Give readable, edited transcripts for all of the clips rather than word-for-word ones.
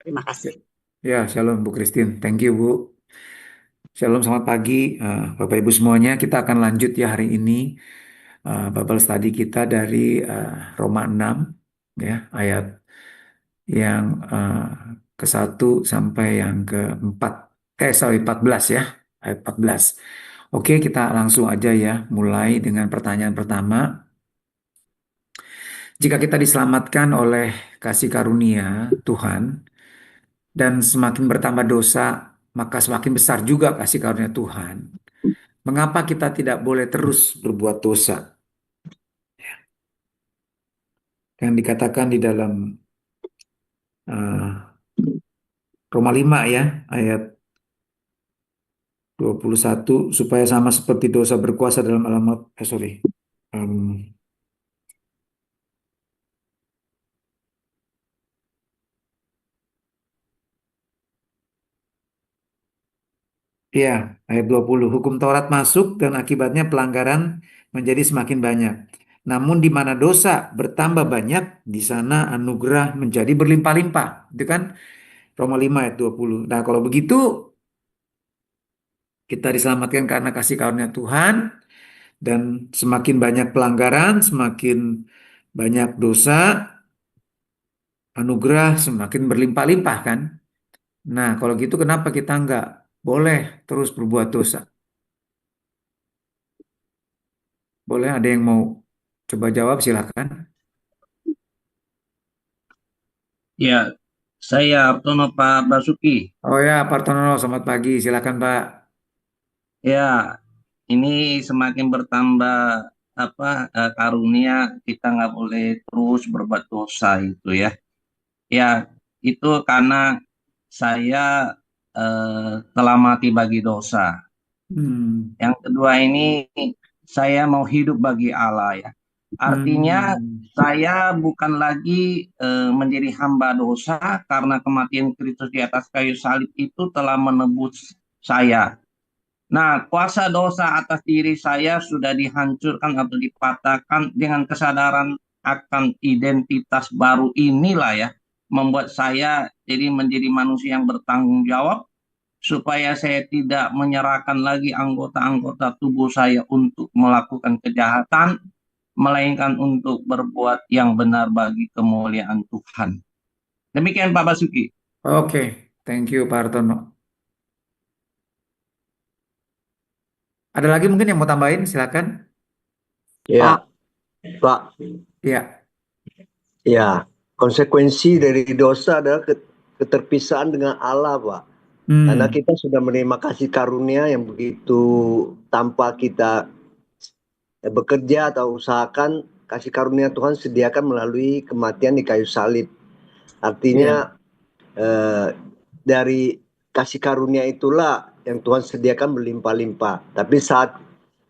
Terima kasih. Ya, shalom Bu Christine. Thank you Bu. Shalom, selamat pagi Bapak Ibu semuanya. Kita akan lanjut ya hari ini Bible study kita dari Roma 6 ya, ayat yang ke-1 sampai yang ke-4. Sorry, 14 ya. Ayat 14. Oke, kita langsung aja ya mulai dengan pertanyaan pertama. Jika kita diselamatkan oleh kasih karunia Tuhan dan semakin bertambah dosa, maka semakin besar juga kasih karunia Tuhan. Mengapa kita tidak boleh terus berbuat dosa? Yang dikatakan di dalam eh, Roma 5 ya, ayat 21, supaya sama seperti dosa berkuasa dalam alamat, sorry. Em, ya, ayat 20. Hukum Taurat masuk dan akibatnya pelanggaran menjadi semakin banyak. Namun di mana dosa bertambah banyak, di sana anugerah menjadi berlimpah-limpah. Itu kan Roma 5 ayat 20. Nah, kalau begitu kita diselamatkan karena kasih karunia Tuhan dan semakin banyak pelanggaran, semakin banyak dosa, anugerah semakin berlimpah-limpah kan? Nah, kalau gitu kenapa kita nggak boleh terus berbuat dosa? Boleh ada yang mau coba jawab silakan. Ya, saya Artono Pak Basuki. Oh ya, Pak Tonono, selamat pagi. Silakan Pak. Ya, ini semakin bertambah karunia kita nggak boleh terus berbuat dosa itu ya. Ya, itu karena saya telah mati bagi dosa. Hmm. Yang kedua ini saya mau hidup bagi Allah ya. Artinya Hmm. saya bukan lagi menjadi hamba dosa karena kematian Kristus di atas kayu salib itu telah menebus saya. Nah, kuasa dosa atas diri saya sudah dihancurkan atau dipatahkan dengan kesadaran akan identitas baru inilah ya, membuat saya jadi menjadi manusia yang bertanggung jawab supaya saya tidak menyerahkan lagi anggota-anggota tubuh saya untuk melakukan kejahatan, melainkan untuk berbuat yang benar bagi kemuliaan Tuhan. Demikian Pak Basuki. Oke, thank you Pak Hartono. Ada lagi mungkin yang mau tambahin? Silakan. Ya, Pak. Ya. Ya, konsekuensi dari dosa adalah keterpisahan dengan Allah, Pak. Karena Hmm. kita sudah menerima kasih karunia yang begitu tanpa kita bekerja atau usahakan, kasih karunia Tuhan sediakan melalui kematian di kayu salib. Ya. Artinya dari kasih karunia itulah yang Tuhan sediakan berlimpah-limpah. Tapi saat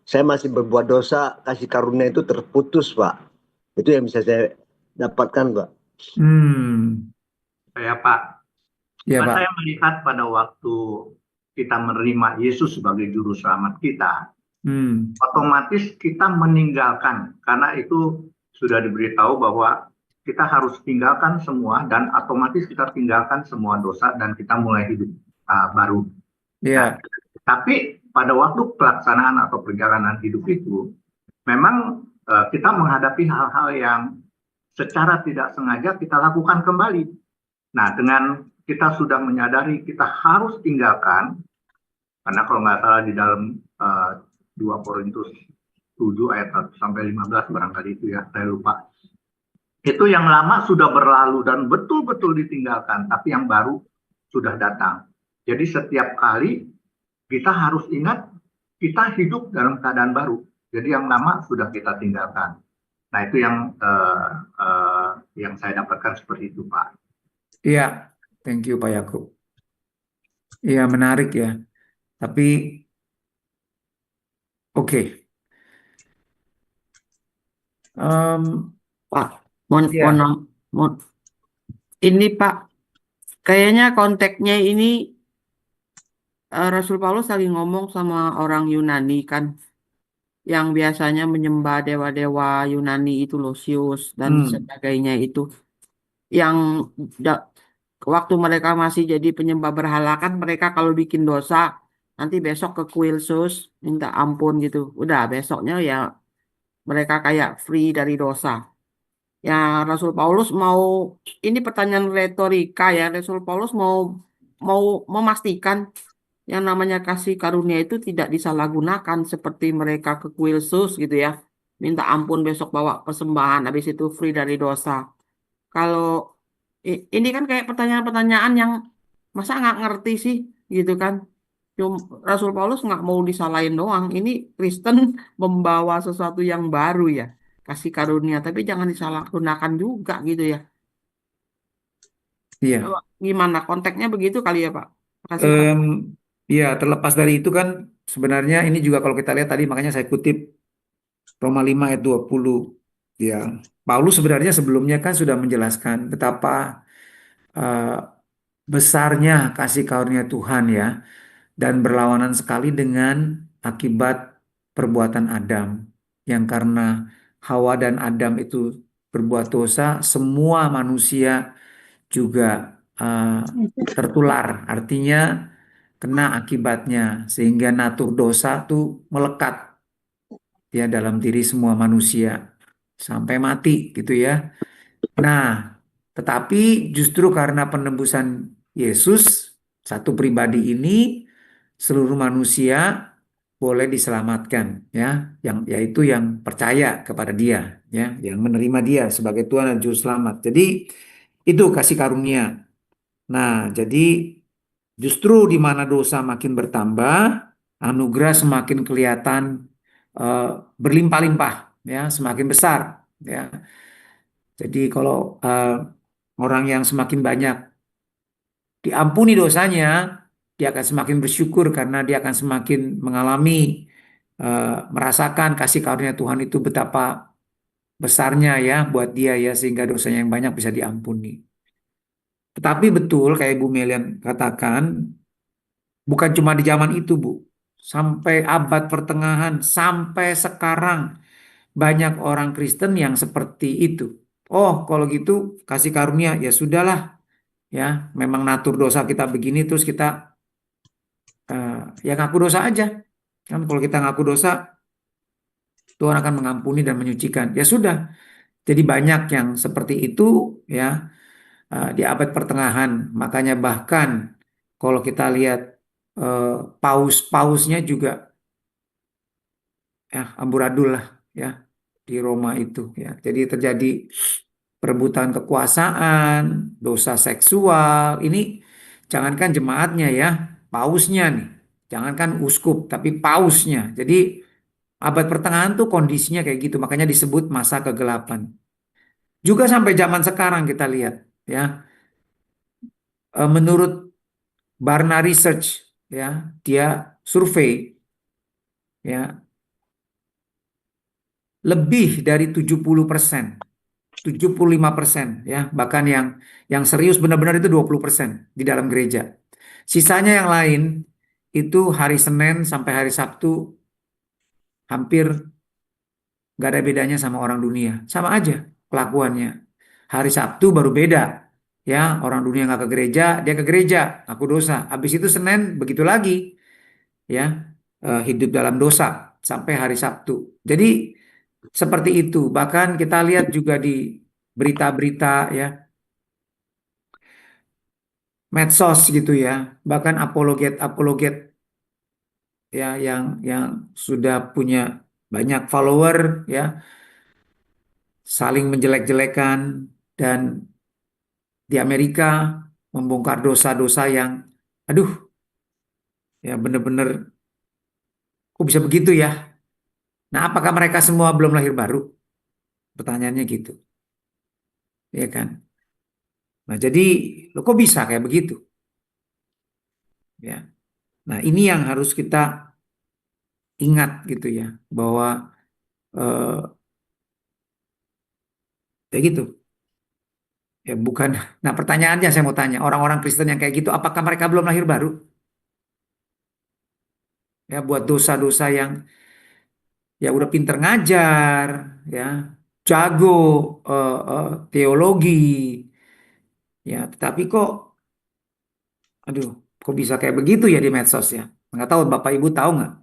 saya masih berbuat dosa, kasih karunia itu terputus, Pak. Itu yang bisa saya dapatkan, Pak. Hmm. Saya Pak, Ya saya Pak. melihat pada waktu kita menerima Yesus sebagai juru selamat kita, Hmm. otomatis kita meninggalkan karena itu sudah diberitahu bahwa kita harus tinggalkan semua dan otomatis kita tinggalkan semua dosa dan kita mulai hidup baru. Nah, Ya. tapi pada waktu pelaksanaan atau perjalanan hidup itu memang kita menghadapi hal-hal yang secara tidak sengaja kita lakukan kembali. Nah, dengan kita sudah menyadari kita harus tinggalkan, karena kalau nggak salah di dalam 2 Korintus 7 ayat 1 sampai 15 barangkali itu ya, saya lupa. Itu yang lama sudah berlalu dan betul-betul ditinggalkan, tapi yang baru sudah datang. Jadi setiap kali kita harus ingat kita hidup dalam keadaan baru. Jadi yang lama sudah kita tinggalkan. Nah itu yang saya dapatkan seperti itu Pak. Iya, thank you Pak Yakub. Iya, menarik ya. Tapi oke. Em, Pak, mohon, mohon, ya. mohon. Ini Pak, kayaknya konteksnya ini Rasul Paulus lagi ngomong sama orang Yunani kan, yang biasanya menyembah dewa-dewa Yunani itu Lucius dan Hmm. sebagainya itu, yang da- waktu mereka masih jadi penyembah berhala kan mereka kalau bikin dosa nanti besok ke kuil sus minta ampun gitu. Udah besoknya ya mereka kayak free dari dosa. Ya Rasul Paulus mau ini pertanyaan retorika ya. Rasul Paulus mau mau memastikan yang namanya kasih karunia itu tidak disalahgunakan seperti mereka ke kuil sus gitu ya. Minta ampun besok bawa persembahan habis itu free dari dosa. Kalau ini kan kayak pertanyaan-pertanyaan yang masa nggak ngerti sih gitu kan. Rasul Paulus nggak mau disalahin doang. Ini Kristen membawa sesuatu yang baru ya. Kasih karunia, tapi jangan disalahgunakan juga gitu ya. Iya. Coba gimana? Konteksnya begitu kali ya Pak? Makasih Pak. Em, ya, terlepas dari itu kan sebenarnya ini juga kalau kita lihat tadi makanya saya kutip Roma 5 ayat 20. Ya, Paulus sebenarnya sebelumnya kan sudah menjelaskan betapa eh, besarnya kasih karunia Tuhan ya dan berlawanan sekali dengan akibat perbuatan Adam yang karena Hawa dan Adam itu berbuat dosa, semua manusia juga eh, tertular. Artinya kena akibatnya sehingga natur dosa tuh melekat ya dalam diri semua manusia sampai mati gitu ya. Nah, tetapi justru karena penebusan Yesus satu pribadi ini seluruh manusia boleh diselamatkan ya, yang yaitu yang percaya kepada Dia ya, yang menerima Dia sebagai Tuhan dan Juru Selamat. Jadi itu kasih karunia. Nah, jadi justru di mana dosa makin bertambah, anugerah semakin kelihatan eh, berlimpah-limpah, ya, semakin besar, ya. Jadi kalau orang yang semakin banyak diampuni dosanya, dia akan semakin bersyukur karena dia akan semakin mengalami, merasakan kasih karunia Tuhan itu betapa besarnya ya buat dia ya sehingga dosanya yang banyak bisa diampuni. Tetapi betul kayak Bu Melian katakan, bukan cuma di zaman itu, Bu. Sampai abad pertengahan, sampai sekarang banyak orang Kristen yang seperti itu. Oh, kalau gitu kasih karunia ya sudahlah, ya. Memang natur dosa kita begini terus kita eh, ya ngaku dosa aja. Kan kalau kita ngaku dosa, Tuhan akan mengampuni dan menyucikan. Ya sudah. Jadi banyak yang seperti itu ya di abad pertengahan. Makanya bahkan kalau kita lihat eh, paus-pausnya juga ya amburadul lah ya di Roma itu ya. Jadi terjadi perebutan kekuasaan, dosa seksual. Ini jangankan jemaatnya ya, pausnya nih. Jangankan uskup, tapi pausnya. Jadi abad pertengahan tuh kondisinya kayak gitu, makanya disebut masa kegelapan. Juga sampai zaman sekarang kita lihat ya. Menurut Barna Research ya, dia survei ya lebih dari 70%. 75% ya, bahkan yang serius benar-benar itu 20% di dalam gereja. Sisanya yang lain itu hari Senin sampai hari Sabtu hampir nggak ada bedanya sama orang dunia, sama aja kelakuannya. Hari Sabtu baru beda ya, orang dunia nggak ke gereja, dia ke gereja, aku dosa. Habis itu Senin begitu lagi ya, hidup dalam dosa sampai hari Sabtu. Jadi seperti itu. Bahkan kita lihat juga di berita-berita ya medsos gitu ya, bahkan apologet-apologet ya yang sudah punya banyak follower ya, saling menjelek-jelekan dan di Amerika membongkar dosa-dosa yang aduh ya bener-bener kok bisa begitu ya. Nah, apakah mereka semua belum lahir baru? Pertanyaannya gitu, ya kan? Nah, jadi lo kok bisa kayak begitu? Ya. Nah, ini yang harus kita ingat gitu ya, bahwa eh, ya gitu. Ya bukan. Nah pertanyaannya saya mau tanya, orang-orang Kristen yang kayak gitu, apakah mereka belum lahir baru? Ya buat dosa-dosa yang ya udah pinter ngajar, ya jago teologi, ya tetapi kok Aduh, kok bisa kayak begitu ya di medsos ya? Nggak tahu Bapak Ibu tahu nggak?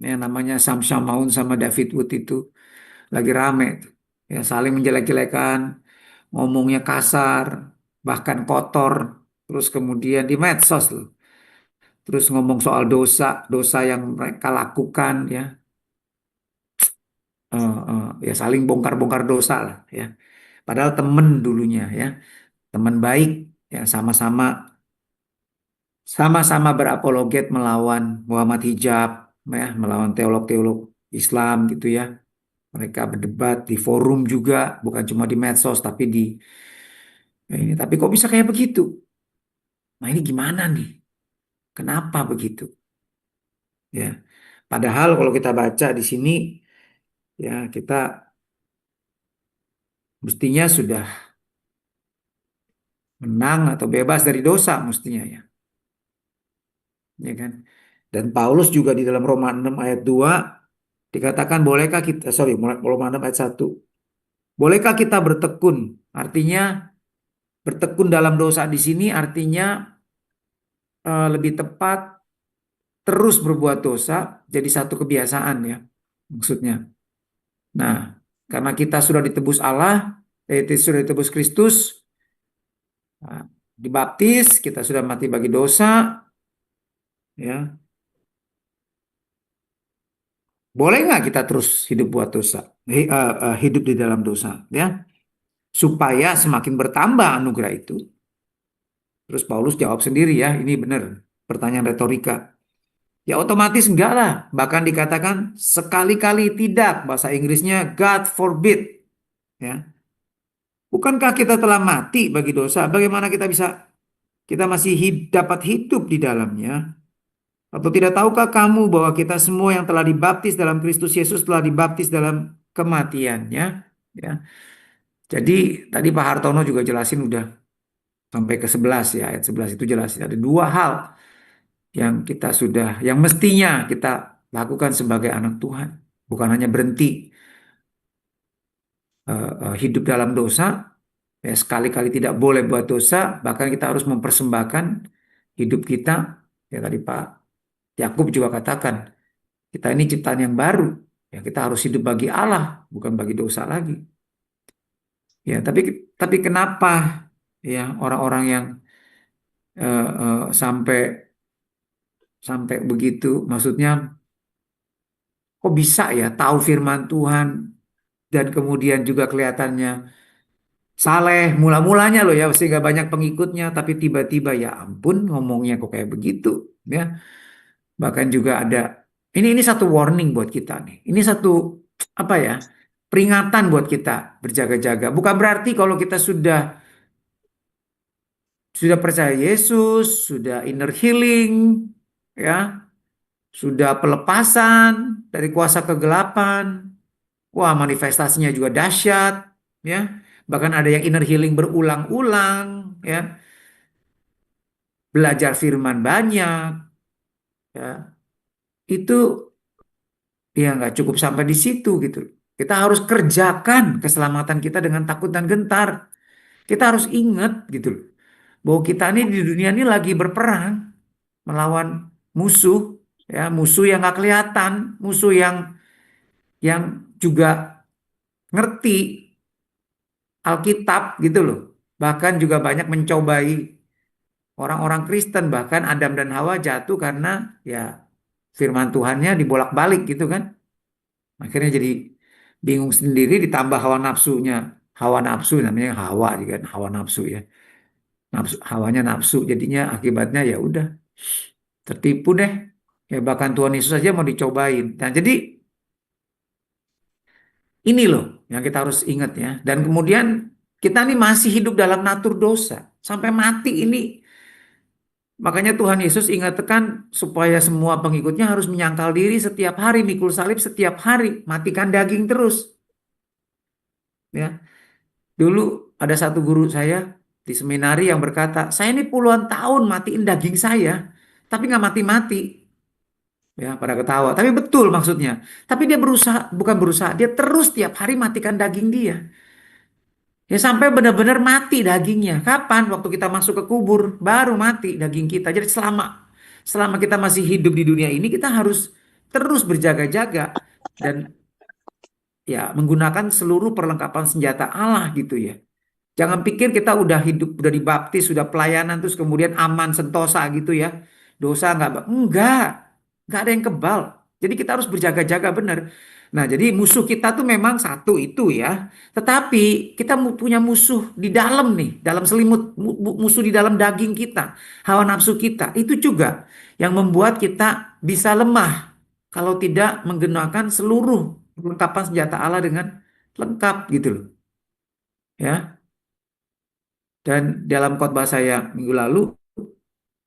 Yang namanya Sam Shamaun sama David Wood itu lagi rame tuh. Ya saling menjelek-jelekan, ngomongnya kasar, bahkan kotor. Terus kemudian di medsos loh. Terus ngomong soal dosa, dosa yang mereka lakukan ya. Ya saling bongkar-bongkar dosa lah ya. Padahal temen dulunya ya, teman baik ya sama-sama berapologet melawan Muhammad Hijab ya, melawan teolog-teolog Islam gitu ya. Mereka berdebat di forum juga, bukan cuma di medsos tapi di ini. Tapi kok bisa kayak begitu? Nah, ini gimana nih? Kenapa begitu? Ya. Padahal kalau kita baca di sini ya kita mestinya sudah menang atau bebas dari dosa mestinya ya. Ya kan? Dan Paulus juga di dalam Roma 6 ayat 2 dikatakan bolehkah kita Roma 6 ayat 1. Bolehkah kita bertekun? Artinya bertekun dalam dosa di sini artinya lebih tepat terus berbuat dosa jadi satu kebiasaan ya maksudnya. Nah, karena kita sudah ditebus Allah, sudah ditebus Kristus, nah, dibaptis, kita sudah mati bagi dosa, ya. Boleh nggak kita terus hidup buat dosa, hidup di dalam dosa, ya, supaya semakin bertambah anugerah itu. Terus Paulus jawab sendiri ya, ini benar, pertanyaan retorika. Ya otomatis enggak lah, bahkan dikatakan sekali-kali tidak, bahasa Inggrisnya God forbid, ya. Bukankah kita telah mati bagi dosa? Bagaimana kita masih dapat hidup di dalamnya? Atau tidak tahukah kamu bahwa kita semua yang telah dibaptis dalam Kristus Yesus telah dibaptis dalam kematiannya? Ya. Jadi tadi Pak Hartono juga jelasin udah sampai ke 11 ya, ayat 11 itu jelasin ada dua hal yang mestinya kita lakukan sebagai anak Tuhan. Bukan hanya berhenti hidup dalam dosa, ya sekali-kali tidak boleh buat dosa, bahkan kita harus mempersembahkan hidup kita. Ya tadi Pak Yakub juga katakan, kita ini ciptaan yang baru. Ya kita harus hidup bagi Allah, bukan bagi dosa lagi. Ya, tapi kenapa ya orang-orang yang sampai sampai begitu, maksudnya kok bisa ya tahu firman Tuhan dan kemudian juga kelihatannya saleh mula-mulanya loh ya sehingga banyak pengikutnya, tapi tiba-tiba ya ampun ngomongnya kok kayak begitu ya. Bahkan juga ada ini satu warning buat kita nih. Ini satu apa ya? Peringatan buat kita berjaga-jaga. Bukan berarti kalau kita sudah percaya Yesus, sudah inner healing, ya, sudah pelepasan dari kuasa kegelapan. Wah, manifestasinya juga dahsyat, ya. Bahkan ada yang inner healing berulang-ulang, ya. Belajar firman banyak, ya. Itu ya nggak cukup sampai di situ gitu. Kita harus kerjakan keselamatan kita dengan takut dan gentar. Kita harus ingat gitu loh, bahwa kita ini di dunia ini lagi berperang melawan musuh, ya musuh yang nggak kelihatan, musuh yang juga ngerti Alkitab gitu loh. Bahkan juga banyak mencobai orang-orang Kristen, bahkan Adam dan Hawa jatuh karena ya firman Tuhannya dibolak-balik gitu kan. Akhirnya jadi bingung sendiri ditambah hawa nafsu namanya hawa juga kan, hawa nafsu ya. Hawanya nafsu jadinya akibatnya ya udah tertipu deh. Ya bahkan Tuhan Yesus saja mau dicobain. Nah, jadi ini loh yang kita harus ingat ya. Dan kemudian kita ini masih hidup dalam natur dosa sampai mati ini. Makanya Tuhan Yesus ingatkan supaya semua pengikutnya harus menyangkal diri setiap hari, mikul salib setiap hari, matikan daging terus. Ya, dulu ada satu guru saya di seminari yang berkata, saya ini puluhan tahun matiin daging saya, tapi nggak mati-mati. Ya, pada ketawa. Tapi betul maksudnya. Tapi dia bukan berusaha, dia terus tiap hari matikan daging dia. Ya sampai benar-benar mati dagingnya. Kapan? Waktu kita masuk ke kubur, baru mati daging kita. Jadi selama kita masih hidup di dunia ini, kita harus terus berjaga-jaga dan ya menggunakan seluruh perlengkapan senjata Allah gitu ya. Jangan pikir kita udah hidup, udah dibaptis, sudah pelayanan, terus kemudian aman sentosa gitu ya. Dosa enggak ada yang kebal. Jadi kita harus berjaga-jaga benar. Nah, jadi musuh kita tuh memang satu itu ya. Tetapi kita punya musuh di dalam nih, dalam selimut, musuh di dalam daging kita, hawa nafsu kita. Itu juga yang membuat kita bisa lemah kalau tidak menggunakan seluruh perlengkapan senjata Allah dengan lengkap gitu loh. Ya. Dan dalam khotbah saya minggu lalu,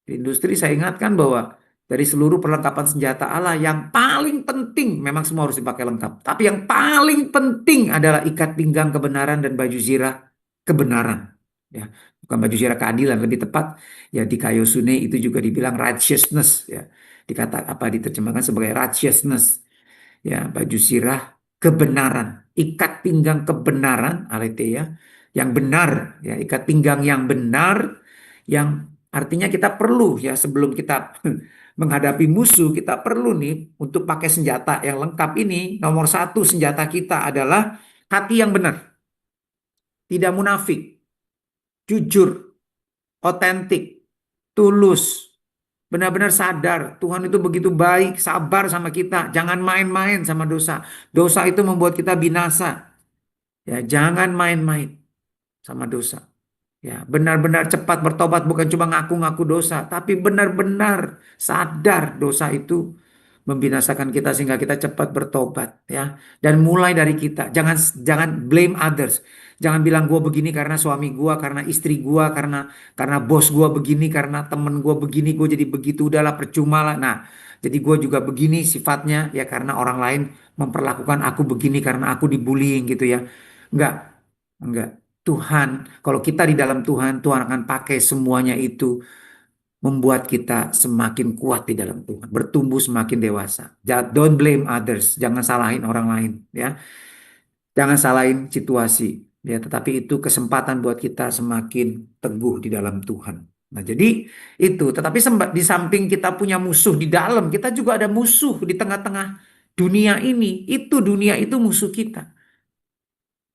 di industri saya ingatkan bahwa dari seluruh perlengkapan senjata Allah yang paling penting, memang semua harus dipakai lengkap. Tapi yang paling penting adalah ikat pinggang kebenaran dan baju zirah kebenaran. Ya, bukan baju zirah keadilan, lebih tepat ya di Kaiosune itu juga dibilang righteousness ya. Diterjemahkan sebagai righteousness. Ya, baju zirah kebenaran, ikat pinggang kebenaran, aletheia, yang benar, ya, ikat pinggang yang benar, yang artinya kita perlu ya sebelum kita menghadapi musuh, kita perlu nih untuk pakai senjata yang lengkap ini. Nomor satu senjata kita adalah hati yang benar, tidak munafik, jujur, otentik, tulus, benar-benar sadar Tuhan itu begitu baik, sabar sama kita. Jangan main-main sama dosa. Dosa itu membuat kita binasa. Ya, jangan main-main sama dosa. Ya, benar-benar cepat bertobat, bukan cuma ngaku-ngaku dosa, tapi benar-benar sadar dosa itu membinasakan kita sehingga kita cepat bertobat ya. Dan mulai dari kita, jangan jangan blame others. Jangan bilang gue begini karena suami gue, karena istri gue, karena bos gue begini, karena temen gue begini, gue jadi begitu, udahlah percuma lah. Nah, jadi gue juga begini sifatnya ya karena orang lain memperlakukan aku begini karena aku dibullying gitu ya. Enggak, enggak. Tuhan, kalau kita di dalam Tuhan, Tuhan akan pakai semuanya itu membuat kita semakin kuat di dalam Tuhan, bertumbuh semakin dewasa. Don't blame others, jangan salahin orang lain, ya, jangan salahin situasi, ya. Tetapi itu kesempatan buat kita semakin teguh di dalam Tuhan. Nah, jadi itu. Tetapi di samping kita punya musuh di dalam, kita juga ada musuh di tengah-tengah dunia ini. Dunia itu musuh kita,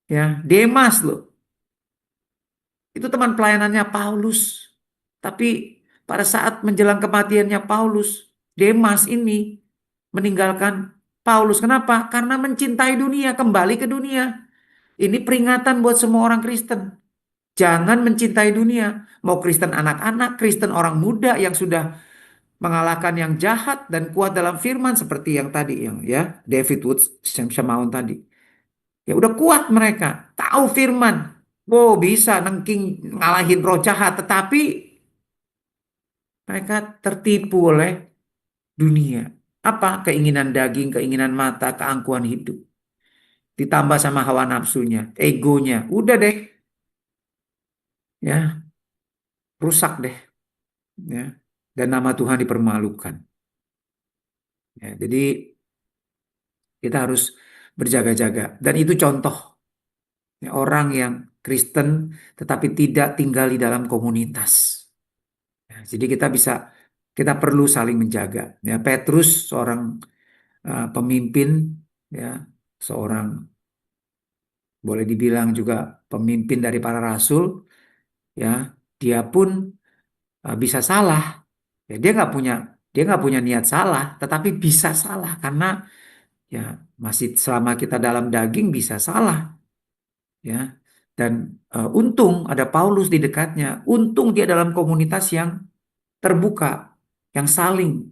ya. Demas loh, itu teman pelayanannya Paulus. Tapi pada saat menjelang kematiannya Paulus, Demas ini meninggalkan Paulus. Kenapa? Karena mencintai dunia, kembali ke dunia. Ini peringatan buat semua orang Kristen. Jangan mencintai dunia. Mau Kristen anak-anak, Kristen orang muda yang sudah mengalahkan yang jahat dan kuat dalam firman seperti yang tadi yang ya David Woods Shemaun tadi. Ya udah kuat mereka, tahu firman. Wow, bisa nengking ngalahin roh jahat, tetapi mereka tertipu oleh dunia. Apa? Keinginan daging, keinginan mata, keangkuhan hidup. Ditambah sama hawa nafsunya, egonya. Udah deh. Ya, rusak deh. Ya. Dan nama Tuhan dipermalukan. Ya, jadi kita harus berjaga-jaga. Dan itu contoh ya, orang yang Kristen tetapi tidak tinggal di dalam komunitas. Ya, jadi kita perlu saling menjaga. Ya, Petrus seorang pemimpin, ya, seorang boleh dibilang juga pemimpin dari para rasul, ya, dia pun bisa salah. Ya, dia nggak punya niat salah, tetapi bisa salah karena ya masih selama kita dalam daging bisa salah, ya. Dan untung ada Paulus di dekatnya, untung dia dalam komunitas yang terbuka, yang saling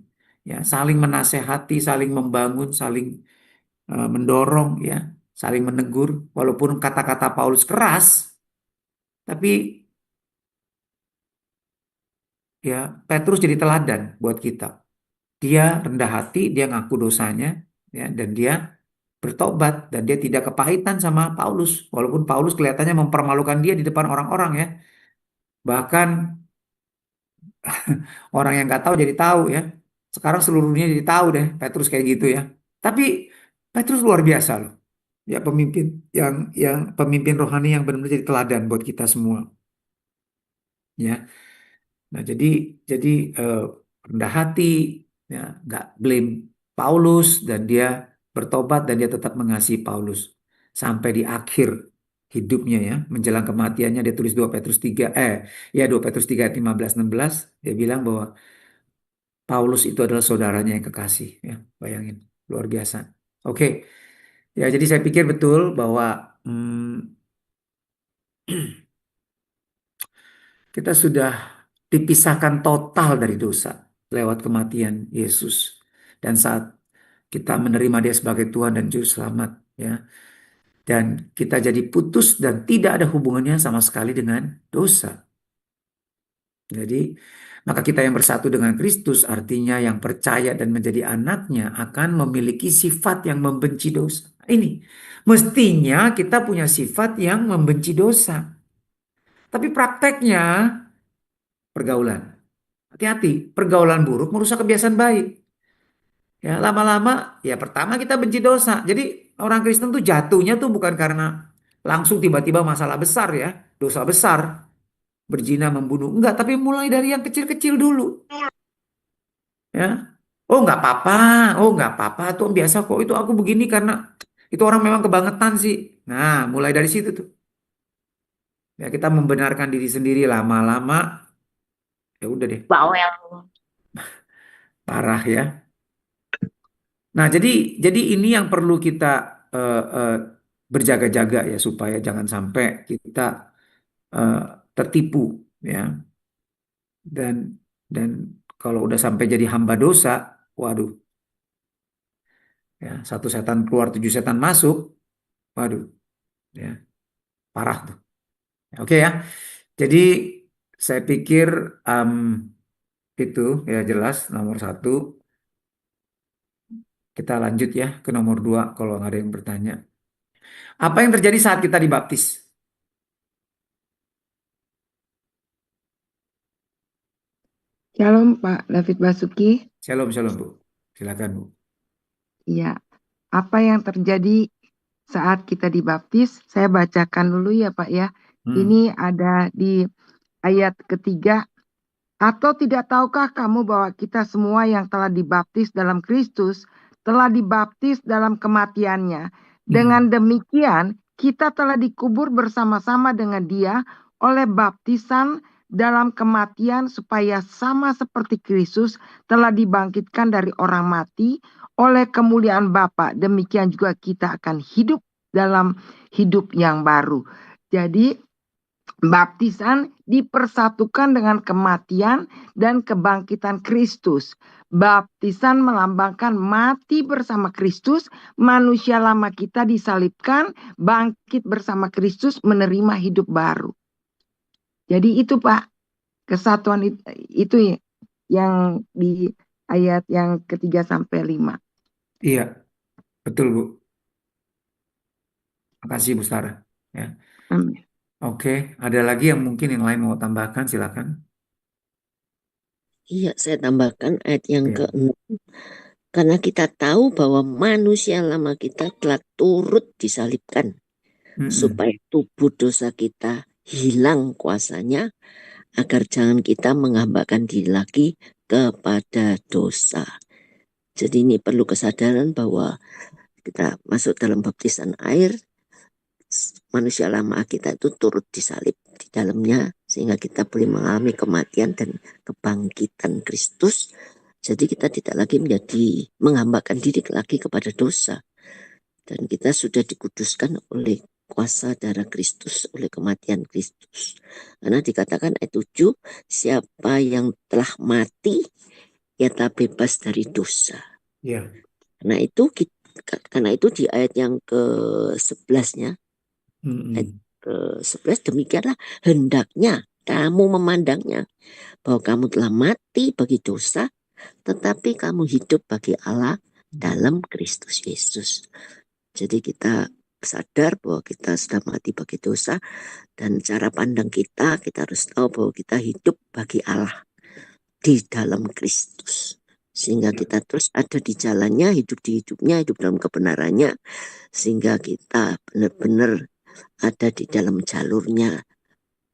menasehati, saling membangun, saling mendorong, ya, saling menegur. Walaupun kata-kata Paulus keras, tapi ya Petrus jadi teladan buat kita. Dia rendah hati, dia ngaku dosanya, ya, dan dia bertobat dan dia tidak kepahitan sama Paulus. Walaupun Paulus kelihatannya mempermalukan dia di depan orang-orang ya. Bahkan orang yang nggak tahu jadi tahu ya. Sekarang seluruh dunia jadi tahu deh Petrus kayak gitu ya. Tapi Petrus luar biasa loh. Ya pemimpin yang pemimpin rohani yang benar-benar jadi teladan buat kita semua. Ya, nah jadi eh, rendah hati, ya nggak blame Paulus dan dia bertobat dan dia tetap mengasihi Paulus sampai di akhir hidupnya ya menjelang kematiannya dia tulis 2 Petrus 3 ya 2 Petrus 3 ayat 15-16 dia bilang bahwa Paulus itu adalah saudaranya yang kekasih ya bayangin luar biasa. Oke. Ya, jadi saya pikir betul bahwa kita sudah dipisahkan total dari dosa lewat kematian Yesus. Dan saat kita menerima Dia sebagai Tuhan dan Juru Selamat, ya, dan kita jadi putus dan tidak ada hubungannya sama sekali dengan dosa. Jadi, maka kita yang bersatu dengan Kristus artinya yang percaya dan menjadi anaknya akan memiliki sifat yang membenci dosa. Ini mestinya kita punya sifat yang membenci dosa. Tapi prakteknya pergaulan. Hati-hati, pergaulan buruk merusak kebiasaan baik. Ya, lama-lama ya pertama kita benci dosa. Jadi orang Kristen tuh jatuhnya tuh bukan karena langsung tiba-tiba masalah besar ya, dosa besar, berzina, membunuh. Enggak, tapi mulai dari yang kecil-kecil dulu. Ya. Oh nggak apa-apa, oh nggak apa-apa, tuh biasa kok itu aku begini karena itu orang memang kebangetan sih. Nah, mulai dari situ tuh. Ya kita membenarkan diri sendiri lama-lama, ya udah deh, Bawel. parah ya. Nah, jadi ini yang perlu kita eh, eh, berjaga-jaga ya supaya jangan sampai kita eh, tertipu ya. Dan kalau udah sampai jadi hamba dosa, waduh, ya satu setan keluar 7 setan masuk, waduh, ya parah tuh. Oke ya. Jadi saya pikir em, itu ya jelas nomor satu. Kita lanjut ya ke nomor 2 kalau nggak ada yang bertanya. Apa yang terjadi saat kita dibaptis? Shalom Pak David Basuki. Shalom, shalom Bu. Silakan Bu. Iya, apa yang terjadi saat kita dibaptis? Saya bacakan dulu ya Pak ya. Hmm. Ini ada di ayat ketiga. Atau tidak tahukah kamu bahwa kita semua yang telah dibaptis dalam Kristus telah dibaptis dalam kematiannya. Dengan demikian kita telah dikubur bersama-sama dengan Dia oleh baptisan dalam kematian supaya sama seperti Kristus telah dibangkitkan dari orang mati oleh kemuliaan Bapa. Demikian juga kita akan hidup dalam hidup yang baru. Jadi baptisan dipersatukan dengan kematian dan kebangkitan Kristus. Baptisan melambangkan mati bersama Kristus, manusia lama kita disalibkan, bangkit bersama Kristus, menerima hidup baru. Jadi itu Pak, kesatuan itu yang di ayat yang ketiga sampai 5. Iya, betul Bu. Makasih Bu Sarah. Ya. Amin. Oke, ada lagi yang mungkin yang lain mau tambahkan, silakan. Iya, saya tambahkan ayat yang Ya. ke-6. Karena kita tahu bahwa manusia lama kita telah turut disalibkan, supaya tubuh dosa kita hilang kuasanya, agar jangan kita menghambakan diri lagi kepada dosa. Jadi ini perlu kesadaran bahwa kita masuk dalam baptisan air, manusia lama kita itu turut disalib di dalamnya sehingga kita boleh mengalami kematian dan kebangkitan Kristus. Jadi kita tidak lagi menjadi menghambakan diri lagi kepada dosa. Dan kita sudah dikuduskan oleh kuasa darah Kristus, oleh kematian Kristus. Karena dikatakan ayat 7, siapa yang telah mati, ia telah bebas dari dosa. Ya. Karena itu di ayat yang ke-11-nya, ayat ke-11, demikianlah hendaknya kamu memandangnya, bahwa kamu telah mati bagi dosa, tetapi kamu hidup bagi Allah dalam Kristus Yesus. Jadi kita sadar bahwa kita sudah mati bagi dosa, dan cara pandang kita harus tahu bahwa kita hidup bagi Allah di dalam Kristus. Sehingga kita terus ada di jalannya, hidup di hidupnya, hidup dalam kebenarannya. Sehingga kita benar-benar ada di dalam jalurnya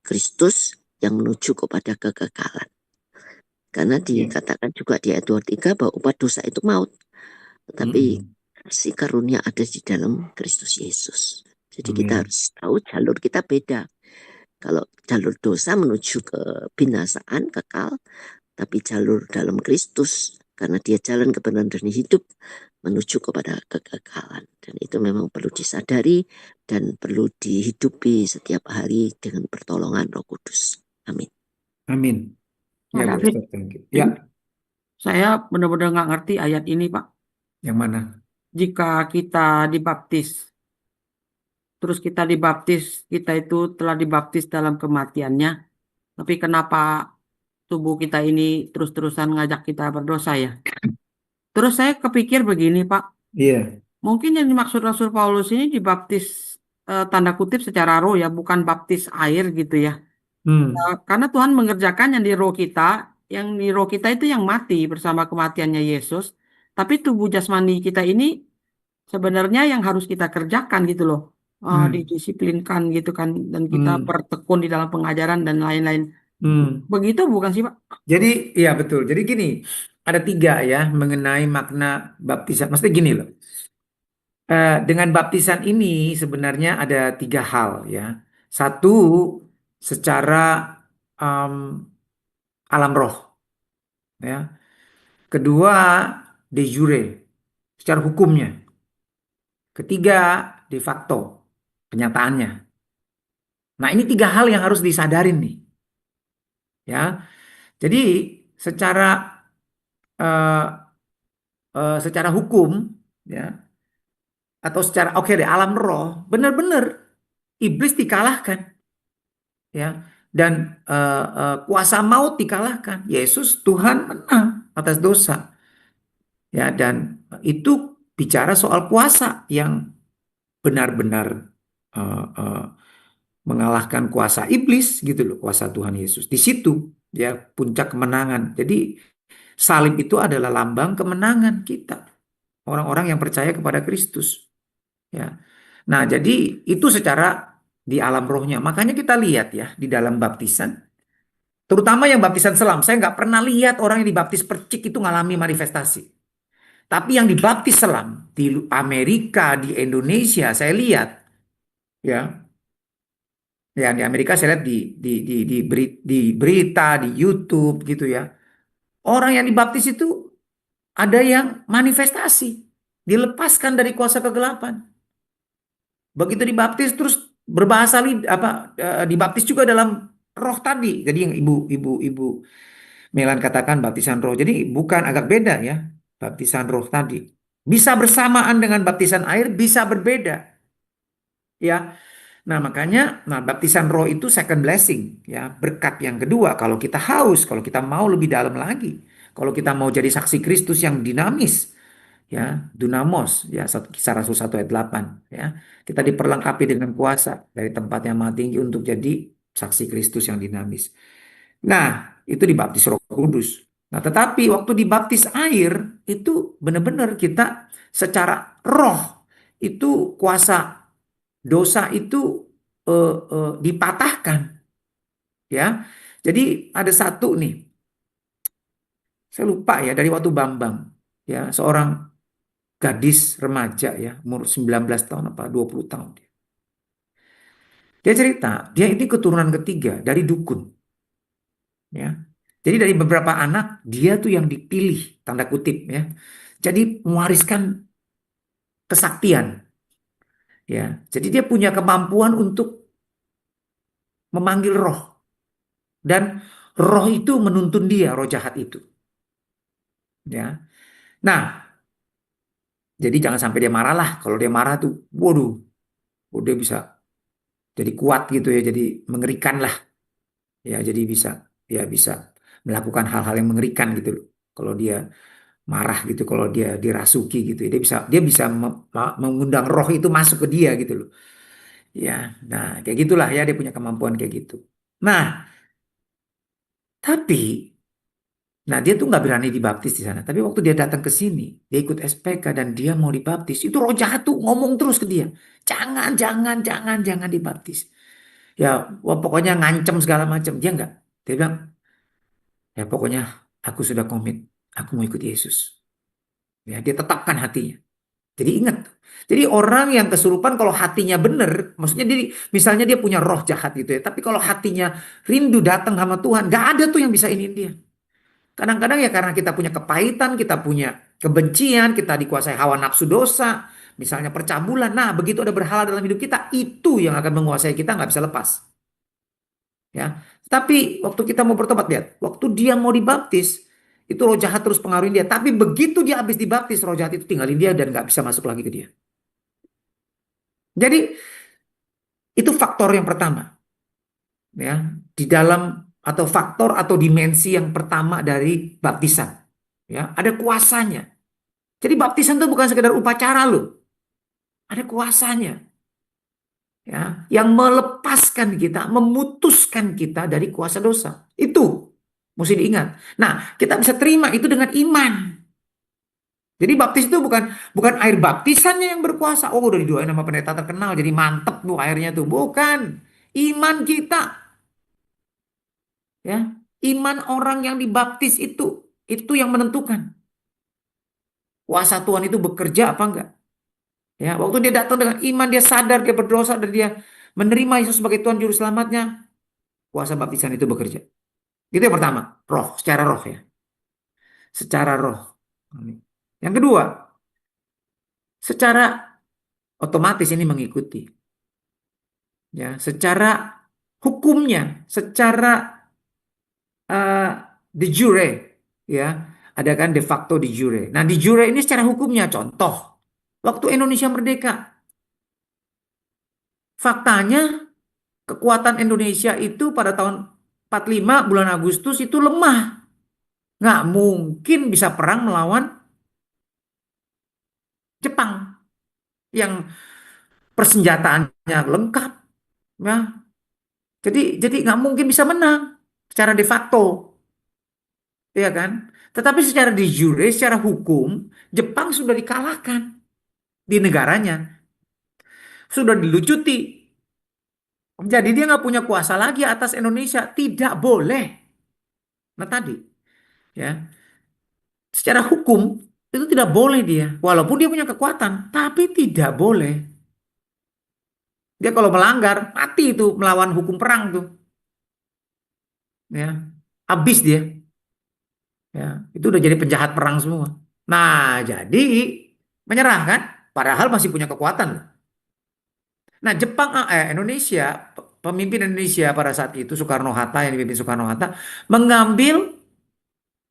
Kristus yang menuju kepada kekekalan. Karena dikatakan juga di ayat 23 bahwa upah dosa itu maut. Tetapi kasih karunia ada di dalam Kristus Yesus. Jadi kita harus tahu jalur kita beda. Kalau jalur dosa menuju ke binasaan, kekal. Tapi jalur dalam Kristus, karena dia jalan kebenaran dan hidup, menuju kepada kekekalan. Dan itu memang perlu disadari dan perlu dihidupi setiap hari dengan pertolongan Roh Kudus. Amin. Amin. Pak Ya, Bu David, Ustaz, thank you. Ya, saya benar-benar nggak ngerti ayat ini, Pak. yang mana? Jika kita dibaptis, terus kita dibaptis, kita itu telah dibaptis dalam kematiannya, tapi kenapa tubuh kita ini terus-terusan ngajak kita berdosa ya? Terus saya kepikir begini, Pak. Iya. Mungkin yang dimaksud Rasul Paulus ini dibaptis tanda kutip secara roh ya, bukan baptis air gitu ya. Karena Tuhan mengerjakan yang di roh kita, itu yang mati bersama kematiannya Yesus. Tapi tubuh jasmani kita ini sebenarnya yang harus kita kerjakan gitu loh. Didisiplinkan gitu kan, dan kita bertekun di dalam pengajaran dan lain-lain. Begitu bukan sih, Pak? Jadi, ya betul. Jadi gini, ada 3 ya mengenai makna baptisan. Maksudnya gini loh. Dengan baptisan ini sebenarnya ada 3 hal ya. Satu, secara alam roh, ya. Kedua, de jure, secara hukumnya. Ketiga, de facto, kenyataannya. Nah, ini 3 hal yang harus disadarin nih, ya. Jadi secara secara hukum, ya, atau secara deh alam roh, benar-benar iblis dikalahkan, ya, dan kuasa maut dikalahkan. Yesus Tuhan menang atas dosa, ya, dan itu bicara soal kuasa yang benar-benar mengalahkan kuasa iblis gitu loh, kuasa Tuhan Yesus. Di situ ya puncak kemenangan. Jadi salib itu adalah lambang kemenangan kita, orang-orang yang percaya kepada Kristus. Ya. Nah, jadi itu secara di alam rohnya. Makanya kita lihat ya di dalam baptisan, terutama yang baptisan selam. Saya nggak pernah lihat orang yang dibaptis percik itu ngalami manifestasi. Tapi yang dibaptis selam di Amerika, di Indonesia, saya lihat, ya, ya di Amerika saya lihat di berita, di YouTube gitu ya. Orang yang dibaptis itu ada yang manifestasi, dilepaskan dari kuasa kegelapan. Begitu dibaptis terus berbahasa dibaptis juga dalam roh tadi. Jadi yang ibu Melan katakan baptisan roh. Jadi bukan, agak beda ya baptisan roh tadi. Bisa bersamaan dengan baptisan air, bisa berbeda. Ya. Nah, makanya baptisan roh itu second blessing ya, berkat yang kedua kalau kita haus, kalau kita mau lebih dalam lagi. Kalau kita mau jadi saksi Kristus yang dinamis, ya, dunamos, ya, Kisah Rasul 1 ayat 8, ya. Kita diperlengkapi dengan kuasa dari tempat yang maha tinggi untuk jadi saksi Kristus yang dinamis. Nah, itu dibaptis Roh Kudus. Nah, tetapi waktu dibaptis air itu benar-benar kita secara roh itu kuasa dosa itu dipatahkan, ya. Jadi ada satu nih, saya lupa ya, dari waktu Bambang, ya, seorang gadis remaja ya, umur 19 tahun apa 20 tahun dia. Dia cerita, dia ini keturunan ketiga dari dukun. Ya. Jadi dari beberapa anak, dia tuh yang dipilih, tanda kutip ya. Jadi mewariskan kesaktian. Ya. Jadi dia punya kemampuan untuk memanggil roh. Dan roh itu menuntun dia, roh jahat itu. Ya. Nah, jadi jangan sampai dia marah lah. Kalau dia marah tuh, waduh, dia bisa jadi kuat gitu ya, jadi mengerikan lah. Ya, jadi bisa melakukan hal-hal yang mengerikan gitu loh. Kalau dia marah gitu, kalau dia dirasuki gitu, dia bisa mengundang roh itu masuk ke dia gitu loh. Ya, nah kayak gitulah ya, dia punya kemampuan kayak gitu. Nah, tapi Nah, dia tuh nggak berani dibaptis di sana. Tapi waktu dia datang ke sini, dia ikut SPK dan dia mau dibaptis. Itu roh jahat tuh ngomong terus ke dia. Jangan, jangan, jangan, jangan dibaptis. Ya, wah, pokoknya ngancem segala macam. Dia nggak. Dia bilang, ya pokoknya aku sudah komit. Aku mau ikut Yesus. Ya, dia tetapkan hatinya. Jadi ingat. Jadi orang yang kesurupan kalau hatinya benar, maksudnya dia, misalnya dia punya roh jahat gitu ya. Tapi kalau hatinya rindu datang sama Tuhan, nggak ada tuh yang bisa iniin dia. Kadang-kadang ya karena kita punya kepahitan, kita punya kebencian, kita dikuasai hawa nafsu dosa, misalnya percabulan. Nah, begitu ada berhala dalam hidup kita, itu yang akan menguasai kita, nggak bisa lepas. Ya, tapi waktu kita mau bertobat, lihat, waktu dia mau dibaptis, itu roh jahat terus pengaruhin dia. Tapi begitu dia habis dibaptis, roh jahat itu tinggalin dia dan nggak bisa masuk lagi ke dia. Jadi itu faktor yang pertama, ya, di dalam atau faktor atau dimensi yang pertama dari baptisan. Ya, ada kuasanya. Jadi baptisan itu bukan sekedar upacara loh. Ada kuasanya. Ya, yang melepaskan kita, memutuskan kita dari kuasa dosa. Itu mesti diingat. Nah, kita bisa terima itu dengan iman. Jadi baptis itu bukan air baptisannya yang berkuasa. Oh, udah didoain sama pendeta terkenal jadi mantep tuh airnya tuh. Bukan. Iman kita. Ya, iman orang yang dibaptis itu yang menentukan. Kuasa Tuhan itu bekerja apa enggak? Ya, waktu dia datang dengan iman, dia sadar dia berdosa dan dia menerima Yesus sebagai Tuhan Juru Selamatnya, kuasa baptisan itu bekerja. Itu yang pertama, roh, secara roh ya. Secara roh. Yang kedua, secara otomatis ini mengikuti. Ya, secara hukumnya, secara de jure, ya, ada kan de facto de jure. Nah, de jure ini secara hukumnya, contoh, waktu Indonesia merdeka, faktanya kekuatan Indonesia itu pada tahun 45 bulan Agustus itu lemah. Nggak mungkin bisa perang melawan Jepang yang persenjataannya lengkap. Ya. Jadi nggak mungkin bisa menang secara de facto. Ya kan? Tetapi secara de jure, secara hukum, Jepang sudah dikalahkan di negaranya. Sudah dilucuti. Jadi dia nggak punya kuasa lagi atas Indonesia. Tidak boleh. Nah tadi, ya, secara hukum itu tidak boleh dia. Walaupun dia punya kekuatan, tapi tidak boleh. Dia kalau melanggar, mati itu melawan hukum perang tuh. Ya, habis dia. Ya, itu udah jadi penjahat perang semua. Nah, jadi menyerah kan? Padahal masih punya kekuatan. Nah, Indonesia, pemimpin Indonesia pada saat itu Soekarno-Hatta yang dipimpin Soekarno-Hatta mengambil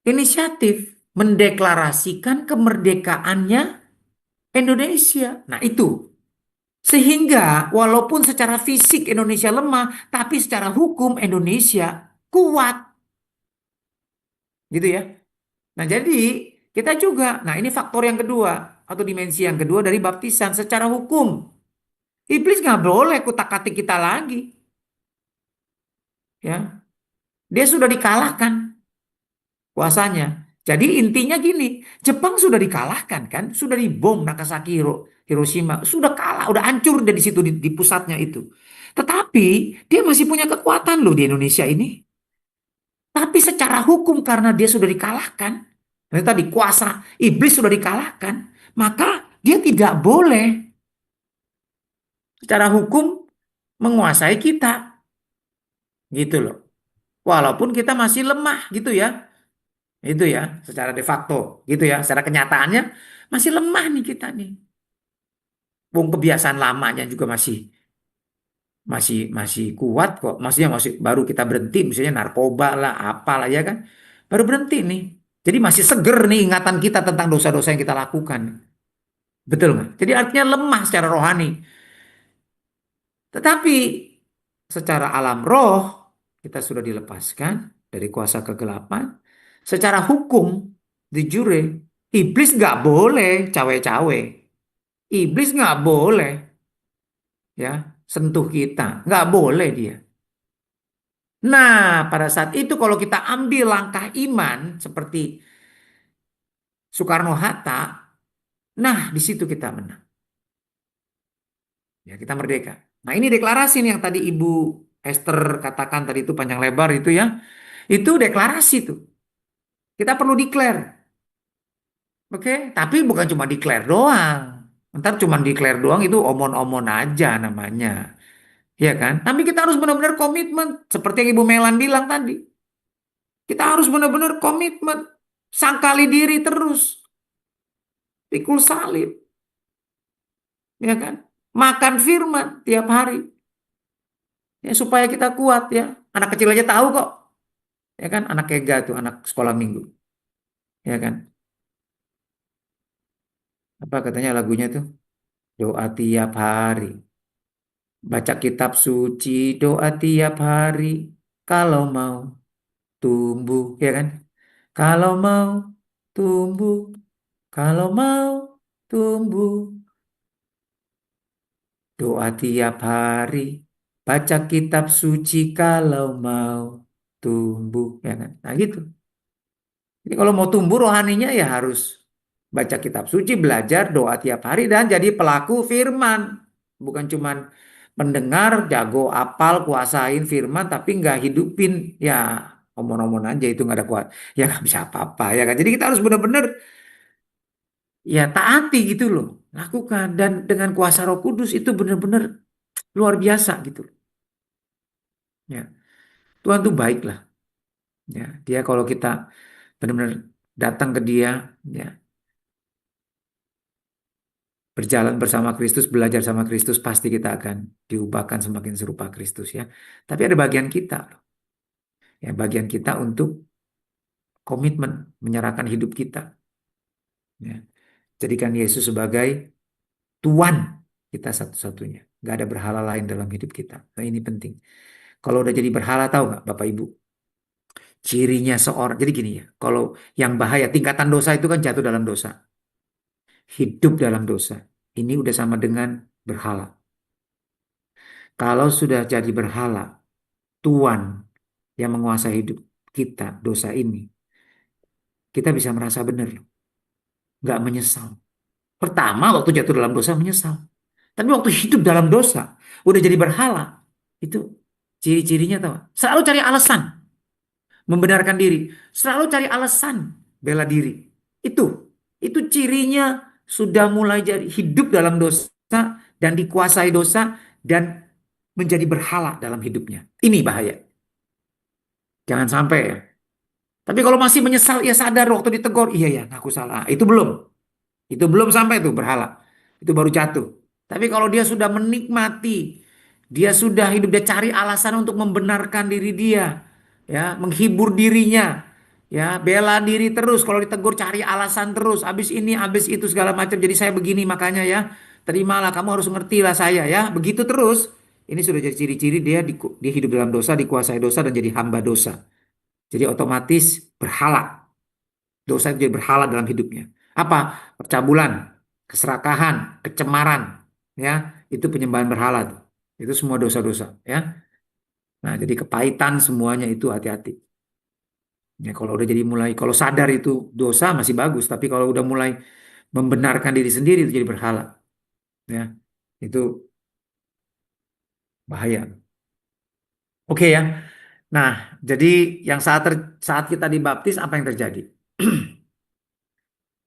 inisiatif mendeklarasikan kemerdekaannya Indonesia. Nah, itu. Sehingga walaupun secara fisik Indonesia lemah, tapi secara hukum Indonesia kuat. Gitu ya. Nah, jadi kita juga, nah ini faktor yang kedua atau dimensi yang kedua dari baptisan secara hukum. Iblis nggak boleh kutak-katik kita lagi. Ya. Dia sudah dikalahkan kuasanya. Jadi intinya gini, Jepang sudah dikalahkan kan, sudah dibom Nagasaki, Hiroshima, sudah kalah, udah hancur dari situ di pusatnya itu. Tetapi dia masih punya kekuatan loh di Indonesia ini. Tapi secara hukum karena dia sudah dikalahkan, ini tadi kuasa iblis sudah dikalahkan, maka dia tidak boleh secara hukum menguasai kita. Gitu loh. Walaupun kita masih lemah gitu ya. Itu ya, secara de facto gitu ya. Secara kenyataannya masih lemah nih kita nih. Wong kebiasaan lamanya juga masih kuat kok. Maksudnya masih baru kita berhenti misalnya narkoba lah, apalah ya kan. Baru berhenti nih. Jadi masih seger nih ingatan kita tentang dosa-dosa yang kita lakukan. Betul nggak? Jadi artinya lemah secara rohani. Tetapi secara alam roh kita sudah dilepaskan dari kuasa kegelapan. Secara hukum di jure iblis nggak boleh cawe-cawe. Iblis nggak boleh ya sentuh kita, nggak boleh dia. Nah, pada saat itu kalau kita ambil langkah iman seperti Soekarno-Hatta, nah di situ kita menang. Ya, kita merdeka. Nah, ini deklarasi nih yang tadi Ibu Esther katakan tadi itu panjang lebar itu ya. Itu deklarasi tuh. Kita perlu declare. Oke, tapi bukan cuma declare doang. Ntar cuma declare doang itu omon-omon aja namanya. Ya kan? Tapi kita harus benar-benar komitmen. Seperti yang Ibu Melan bilang tadi. Kita harus benar-benar komitmen. Sangkali diri terus. Pikul salib. Ya kan? Makan firman tiap hari. Ya, supaya kita kuat ya. Anak kecil aja tahu kok. Ya kan? Anak Ega tuh, anak sekolah minggu. Ya kan? Apa katanya lagunya tuh? Doa tiap hari. Baca kitab suci, doa tiap hari. Kalau mau tumbuh, ya kan? Kalau mau tumbuh, kalau mau tumbuh. Doa tiap hari. Baca kitab suci kalau mau tumbuh, ya kan? Nah gitu. Jadi kalau mau tumbuh rohaninya ya harus baca kitab suci, belajar doa tiap hari dan jadi pelaku firman. Bukan cuman pendengar, jago, apal, kuasain firman tapi nggak hidupin. Ya omon-omon aja itu nggak ada kuat. Ya nggak bisa apa-apa ya kan. Jadi kita harus benar-benar ya taati gitu loh. Lakukan dan dengan kuasa Roh Kudus itu benar-benar luar biasa gitu. Ya, Tuhan tuh baik lah. Ya, dia kalau kita benar-benar datang ke dia, ya berjalan bersama Kristus, belajar sama Kristus, pasti kita akan diubahkan semakin serupa Kristus ya. Tapi ada bagian kita, loh. Ya, bagian kita untuk komitmen menyerahkan hidup kita. Ya. Jadikan Yesus sebagai Tuhan kita satu-satunya. Gak ada berhala lain dalam hidup kita. Nah ini penting. Kalau udah jadi berhala, tahu nggak Bapak Ibu? Cirinya seorang, jadi gini ya. Kalau yang bahaya, tingkatan dosa itu kan jatuh dalam dosa. Hidup dalam dosa. Ini udah sama dengan berhala. Kalau sudah jadi berhala, Tuhan yang menguasai hidup kita, dosa ini, kita bisa merasa benar, nggak menyesal. Pertama, waktu jatuh dalam dosa menyesal. Tapi waktu hidup dalam dosa, udah jadi berhala, itu ciri-cirinya tahu? Selalu cari alasan, membenarkan diri. Selalu cari alasan, bela diri. Itu cirinya sudah mulai jadi hidup dalam dosa dan dikuasai dosa dan menjadi berhala dalam hidupnya. Ini bahaya. Jangan sampai ya. Tapi kalau masih menyesal, ya sadar waktu ditegur, iya ya, aku salah. Itu belum. Itu belum sampai tuh berhala. Itu baru jatuh. Tapi kalau dia sudah menikmati, dia sudah hidup, dia cari alasan untuk membenarkan diri dia, ya, menghibur dirinya, ya, bela diri terus. Kalau ditegur cari alasan terus, habis ini, habis itu segala macam. Jadi saya begini makanya ya, terimalah, kamu harus ngerti lah saya ya. Begitu terus. Ini sudah jadi ciri-ciri dia hidup dalam dosa, dikuasai dosa dan jadi hamba dosa. Jadi otomatis berhala. Dosa itu jadi berhala dalam hidupnya. Apa? Percabulan, keserakahan, kecemaran, ya, itu penyembahan berhala tuh. Itu semua dosa-dosa, ya. Nah, jadi kepahitan semuanya itu hati-hati. Ya, kalau udah jadi mulai, kalau sadar itu dosa masih bagus, tapi kalau udah mulai membenarkan diri sendiri itu jadi berhala, ya. Itu bahaya. Oke ya. Nah, jadi yang saat kita dibaptis apa yang terjadi?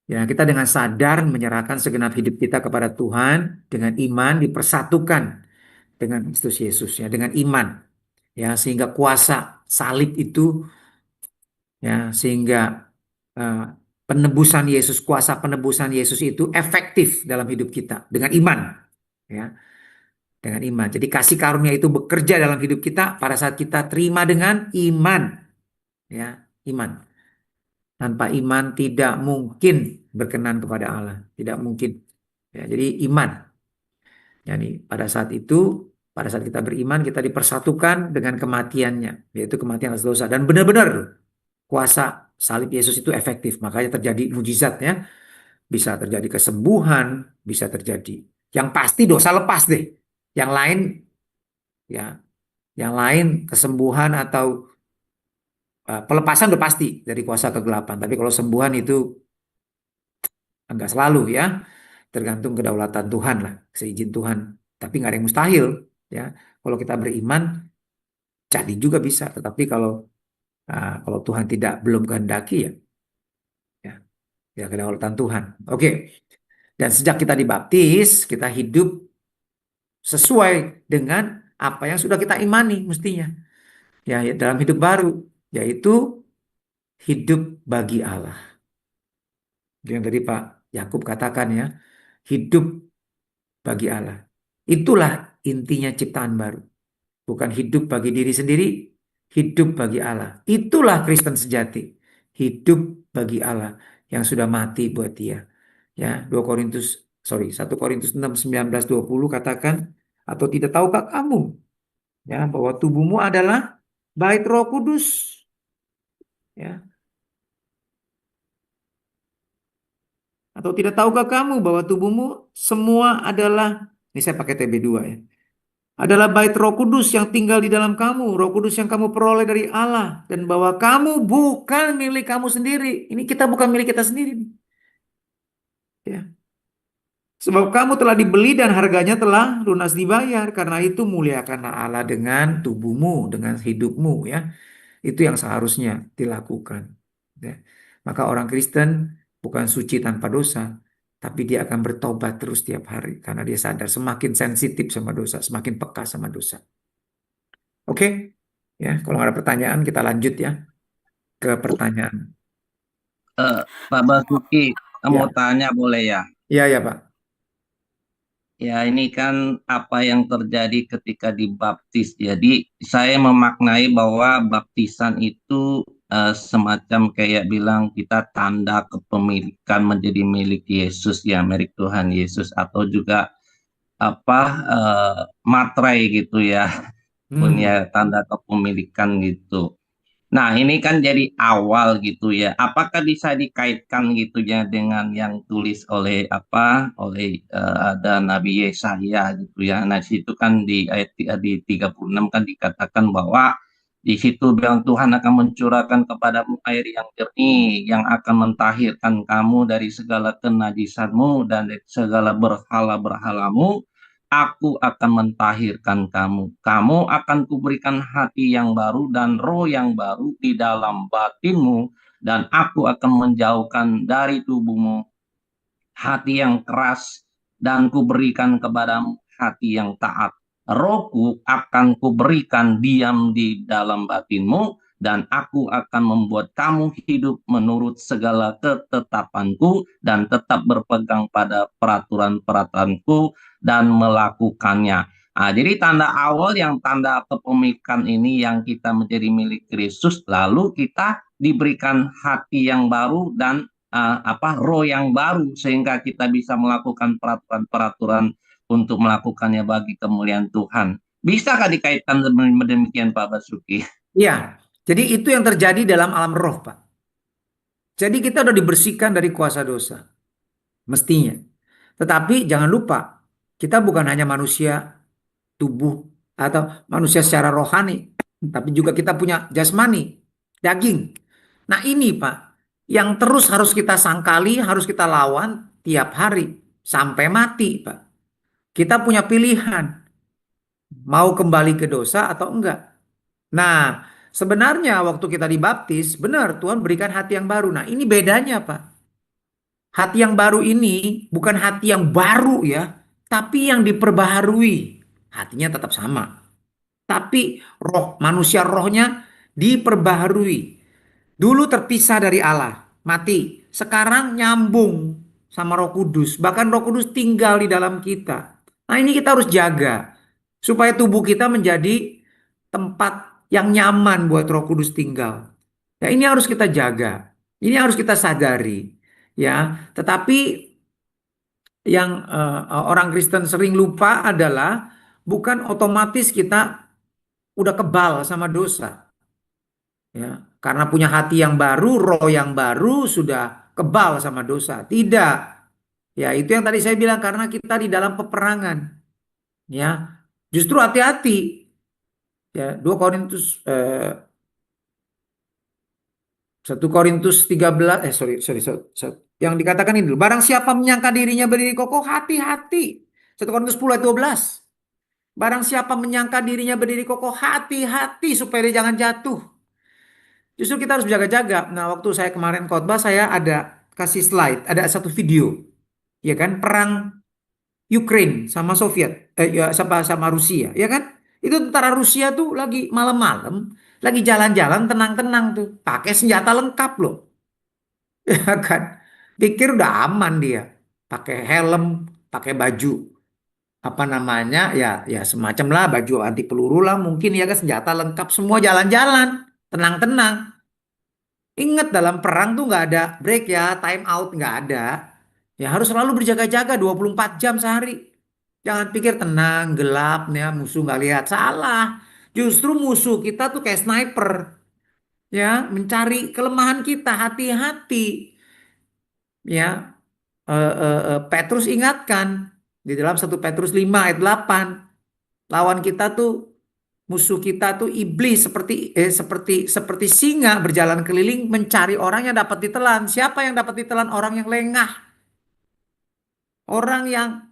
Ya, kita dengan sadar menyerahkan segenap hidup kita kepada Tuhan, dengan iman dipersatukan dengan Kristus Yesus ya, dengan iman. Ya, sehingga kuasa salib itu ya, sehingga eh, penebusan Yesus, kuasa penebusan Yesus itu efektif dalam hidup kita dengan iman. Ya, dengan iman. Jadi kasih karunia itu bekerja dalam hidup kita pada saat kita terima dengan iman. Ya, iman. Tanpa iman tidak mungkin berkenan kepada Allah. Tidak mungkin. Ya, jadi iman. Jadi pada saat itu, pada saat kita beriman, kita dipersatukan dengan kematiannya. Yaitu kematian atas dosa. Dan benar-benar kuasa salib Yesus itu efektif. Makanya terjadi mujizatnya. Bisa terjadi kesembuhan. Bisa terjadi. Yang pasti dosa lepas deh. Yang lain ya Yang lain kesembuhan atau pelepasan udah pasti dari kuasa kegelapan. Tapi kalau sembuhan itu enggak selalu ya. Tergantung kedaulatan Tuhan lah, seizin Tuhan. Tapi nggak ada yang mustahil ya. Kalau kita beriman, jadi juga bisa. Tetapi kalau Tuhan belum kehendaki ya, ya kedaulatan Tuhan. Oke. Dan sejak kita dibaptis, kita hidup sesuai dengan apa yang sudah kita imani mestinya. Ya, dalam hidup baru, yaitu hidup bagi Allah. Yang tadi Pak Yakub katakan ya, hidup bagi Allah. Itulah intinya ciptaan baru. Bukan hidup bagi diri sendiri, hidup bagi Allah. Itulah Kristen sejati. Hidup bagi Allah yang sudah mati buat dia. Ya, 1 Korintus 6, 19, 20 katakan, atau tidak tahukah kamu ya bahwa tubuhmu adalah bait Roh Kudus. Ya. Atau tidak tahukah kamu bahwa tubuhmu semua adalah, ini saya pakai TB2 ya, adalah bait Roh Kudus yang tinggal di dalam kamu, Roh Kudus yang kamu peroleh dari Allah, dan bahwa kamu bukan milik kamu sendiri. Ini kita bukan milik kita sendiri. Ya. Sebab kamu telah dibeli dan harganya telah lunas dibayar. Karena itu muliakanlah Allah dengan tubuhmu, dengan hidupmu ya. Itu yang seharusnya dilakukan. Ya. Maka orang Kristen bukan suci tanpa dosa, tapi dia akan bertobat terus tiap hari. Karena dia sadar semakin sensitif sama dosa, semakin peka sama dosa. Oke, ya kalau nggak ada pertanyaan kita lanjut ya ke pertanyaan. Pak Basuki, mau Ya. tanya boleh ya? Iya ya Pak. Ya, ini kan apa yang terjadi ketika dibaptis. Jadi, saya memaknai bahwa baptisan itu semacam kayak bilang kita tanda kepemilikan menjadi milik Yesus ya, milik Tuhan Yesus, atau juga apa materai gitu ya, punya tanda kepemilikan gitu. Nah, ini kan jadi awal gitu ya. Apakah bisa dikaitkan gitu ya dengan yang tulis oleh ada Nabi Yesaya gitu ya. Nah, situ kan di ayat di 36 kan dikatakan bahwa di situ bilang Tuhan akan mencurahkan kepadamu air yang jernih yang akan mentahirkan kamu dari segala kenajisanmu dan dari segala berhala-berhalamu. Aku akan mentahirkan kamu. Kamu akan kuberikan hati yang baru dan roh yang baru di dalam batinmu. Dan aku akan menjauhkan dari tubuhmu hati yang keras dan kuberikan kepadamu hati yang taat. Rohku akan kuberikan diam di dalam batinmu dan aku akan membuat kamu hidup menurut segala ketetapanku dan tetap berpegang pada peraturan-peraturanku dan melakukannya. Nah, jadi tanda awal yang tanda kepemilikan ini yang kita menjadi milik Kristus, lalu kita diberikan hati yang baru dan roh yang baru sehingga kita bisa melakukan peraturan-peraturan untuk melakukannya bagi kemuliaan Tuhan. Bisakah dikaitkan demikian Pak Basuki? Iya, jadi itu yang terjadi dalam alam roh Pak. Jadi kita udah dibersihkan dari kuasa dosa, mestinya. Tetapi jangan lupa, kita bukan hanya manusia tubuh atau manusia secara rohani, tapi juga kita punya jasmani, daging. Nah ini Pak, yang terus harus kita sangkali, harus kita lawan tiap hari sampai mati Pak. Kita punya pilihan, mau kembali ke dosa atau enggak. Nah, sebenarnya waktu kita dibaptis, benar Tuhan berikan hati yang baru. Nah, ini bedanya Pak. Hati yang baru ini bukan hati yang baru ya, tapi yang diperbaharui. Hatinya tetap sama. Tapi roh, manusia rohnya diperbaharui. Dulu terpisah dari Allah, mati. Sekarang nyambung sama Roh Kudus. Bahkan Roh Kudus tinggal di dalam kita. Nah, ini kita harus jaga supaya tubuh kita menjadi tempat yang nyaman buat Roh Kudus tinggal. Ya, ini harus kita jaga. Ini harus kita sadari. Ya, tetapi yang orang Kristen sering lupa adalah bukan otomatis kita udah kebal sama dosa. Ya, karena punya hati yang baru, roh yang baru sudah kebal sama dosa. Tidak. Ya, itu yang tadi saya bilang karena kita di dalam peperangan. Ya. Justru hati-hati. Ya, 1 Korintus 13, yang dikatakan ini dulu. Barang siapa menyangka dirinya berdiri kokoh, hati-hati. 1 Korintus 10 ayat 12. Barang siapa menyangka dirinya berdiri kokoh, hati-hati supaya dia jangan jatuh. Justru kita harus berjaga-jaga. Nah, waktu saya kemarin khotbah, saya ada kasih slide, ada satu video, ya kan, perang Ukraine sama Soviet, ya, sama Rusia, ya kan? Itu tentara Rusia tuh lagi malam-malam, lagi jalan-jalan tenang-tenang tuh, pakai senjata lengkap loh, ya kan? Pikir udah aman dia, pakai helm, pakai baju apa namanya, ya ya semacam lah baju anti peluru lah mungkin, ya kan, senjata lengkap semua, jalan-jalan tenang-tenang. Ingat, dalam perang tuh nggak ada break ya, time out nggak ada. Ya harus selalu berjaga-jaga 24 jam sehari. Jangan pikir tenang, gelap, ya musuh nggak lihat. Salah. Justru musuh kita tuh kayak sniper. Ya, mencari kelemahan kita, hati-hati. Ya, Petrus ingatkan di dalam 1 Petrus 5 ayat 8. Lawan kita tuh, musuh kita tuh iblis, seperti singa berjalan keliling mencari orang yang dapat ditelan. Siapa yang dapat ditelan? Orang yang lengah. Orang yang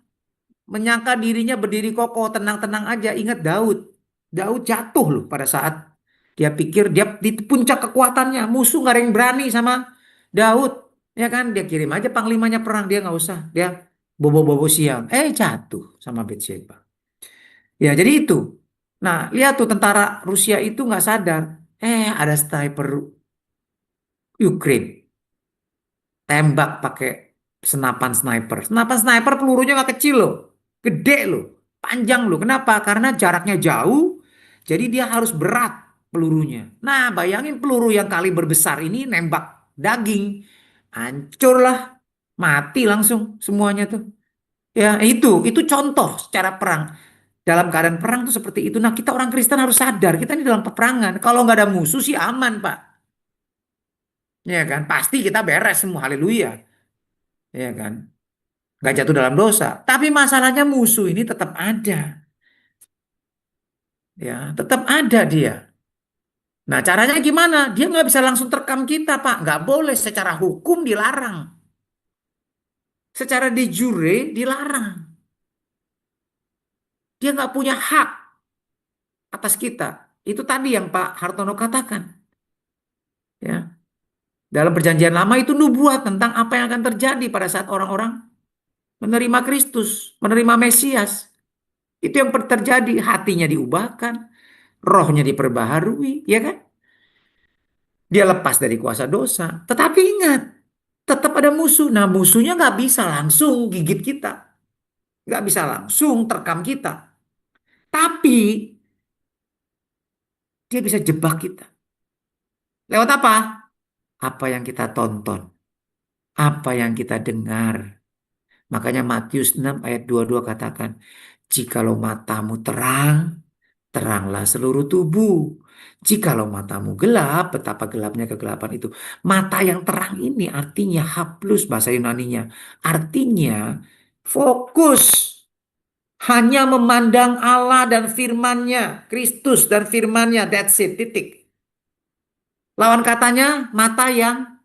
menyangka dirinya berdiri kokoh, tenang-tenang aja. Ingat Daud. Daud jatuh loh pada saat dia pikir dia di puncak kekuatannya. Musuh gak ada yang berani sama Daud. Ya kan? Dia kirim aja panglimanya perang. Dia nggak usah. Dia bobo-bobo siang. Jatuh sama Bathsheba. Ya, jadi itu. Nah, lihat tuh tentara Rusia itu nggak sadar. Ada sniper Ukraine. Tembak pakai senapan sniper. Senapan sniper pelurunya nggak kecil loh. Gede loh. Panjang loh. Kenapa? Karena jaraknya jauh. Jadi dia harus berat pelurunya. Nah, bayangin peluru yang kaliber besar ini nembak daging. Hancur lah. Mati langsung semuanya tuh. Ya, itu contoh secara perang. Dalam keadaan perang tuh seperti itu. Nah, kita orang Kristen harus sadar, kita ini dalam peperangan. Kalau nggak ada musuh sih aman, Pak. Ya kan? Pasti kita beres semua, haleluya. Ya kan? Nggak jatuh dalam dosa. Tapi masalahnya musuh ini tetap ada. Ya, tetap ada dia. Nah, caranya gimana? Dia nggak bisa langsung terkam kita, Pak. Nggak boleh, secara hukum dilarang. Secara de jure dilarang. Dia nggak punya hak atas kita. Itu tadi yang Pak Hartono katakan. Ya. Dalam perjanjian lama itu nubuat tentang apa yang akan terjadi pada saat orang-orang menerima Kristus, menerima Mesias. Itu yang terjadi, hatinya diubahkan, rohnya diperbaharui, ya kan? Dia lepas dari kuasa dosa. Tetapi ingat, tetap ada musuh. Nah, musuhnya nggak bisa langsung gigit kita. Nggak bisa langsung terkam kita. Tapi dia bisa jebak kita. Lewat apa? Apa yang kita tonton. Apa yang kita dengar. Makanya Matius 6 ayat 22 katakan, jikalau matamu terang, teranglah seluruh tubuh. Jikalau matamu gelap, betapa gelapnya kegelapan itu. Mata yang terang ini artinya haplus bahasa Yunaninya. Artinya fokus. Hanya memandang Allah dan firman-Nya. Kristus dan firman-Nya. That's it, titik. Lawan katanya mata yang,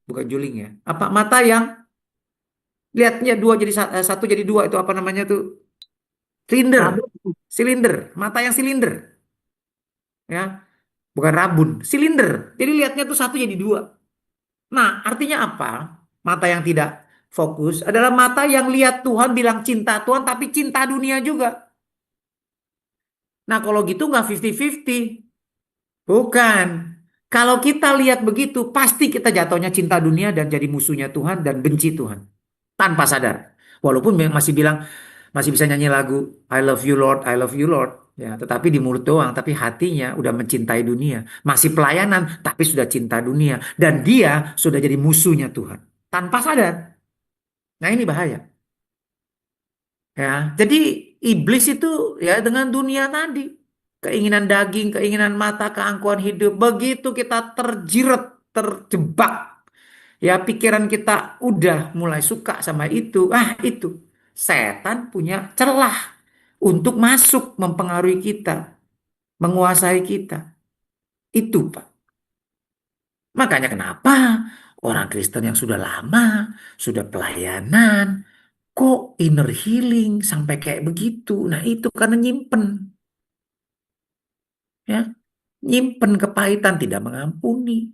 bukan juling ya. Apa? Mata yang lihatnya satu jadi dua, itu apa namanya tuh? Silinder, mata yang silinder, ya, bukan rabun, silinder. Jadi lihatnya tuh satu jadi dua. Nah, artinya apa? Mata yang tidak fokus adalah mata yang lihat Tuhan, bilang cinta Tuhan, tapi cinta dunia juga. Nah, kalau gitu nggak 50-50. Bukan. Kalau kita lihat begitu, pasti kita jatuhnya cinta dunia dan jadi musuhnya Tuhan dan benci Tuhan. Tanpa sadar. Walaupun masih bilang, masih bisa nyanyi lagu I love you Lord, I love you Lord. Ya, tetapi di mulut doang, tapi hatinya udah mencintai dunia. Masih pelayanan, tapi sudah cinta dunia. Dan dia sudah jadi musuhnya Tuhan. Tanpa sadar. Nah, ini bahaya. Ya, jadi iblis itu ya dengan dunia tadi. Keinginan daging, keinginan mata, keangkuhan hidup. Begitu kita terjirat, terjebak. Ya, pikiran kita udah mulai suka sama itu. Itu. Setan punya celah untuk masuk mempengaruhi kita, menguasai kita. Itu, Pak. Makanya kenapa orang Kristen yang sudah lama, sudah pelayanan, kok inner healing sampai kayak begitu? Nah, itu karena nyimpen. Ya, nyimpen kepahitan, tidak mengampuni.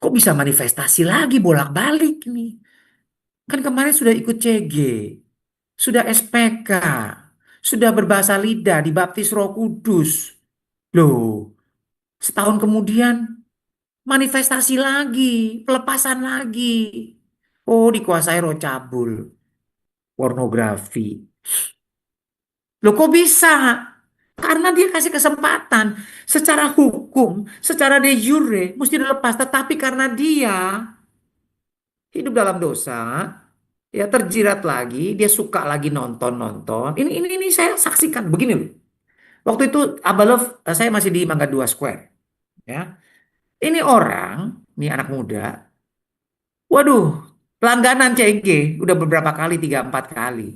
Kok bisa manifestasi lagi bolak-balik nih? Kan kemarin sudah ikut CG, sudah SPK, sudah berbahasa lidah, dibaptis Roh Kudus. Loh, setahun kemudian manifestasi lagi, pelepasan lagi. Oh, dikuasai roh cabul, pornografi. Loh, kok bisa? Karena dia kasih kesempatan. Secara hukum, secara de jure, mesti dilepas. Tetapi karena dia hidup dalam dosa, ya terjerat lagi, dia suka lagi nonton-nonton. Ini saya saksikan. Begini loh. Waktu itu Abalov, saya masih di Mangga 2 Square. Ya. Ini orang, nih anak muda, waduh, langganan CG, udah beberapa kali, 3-4 kali.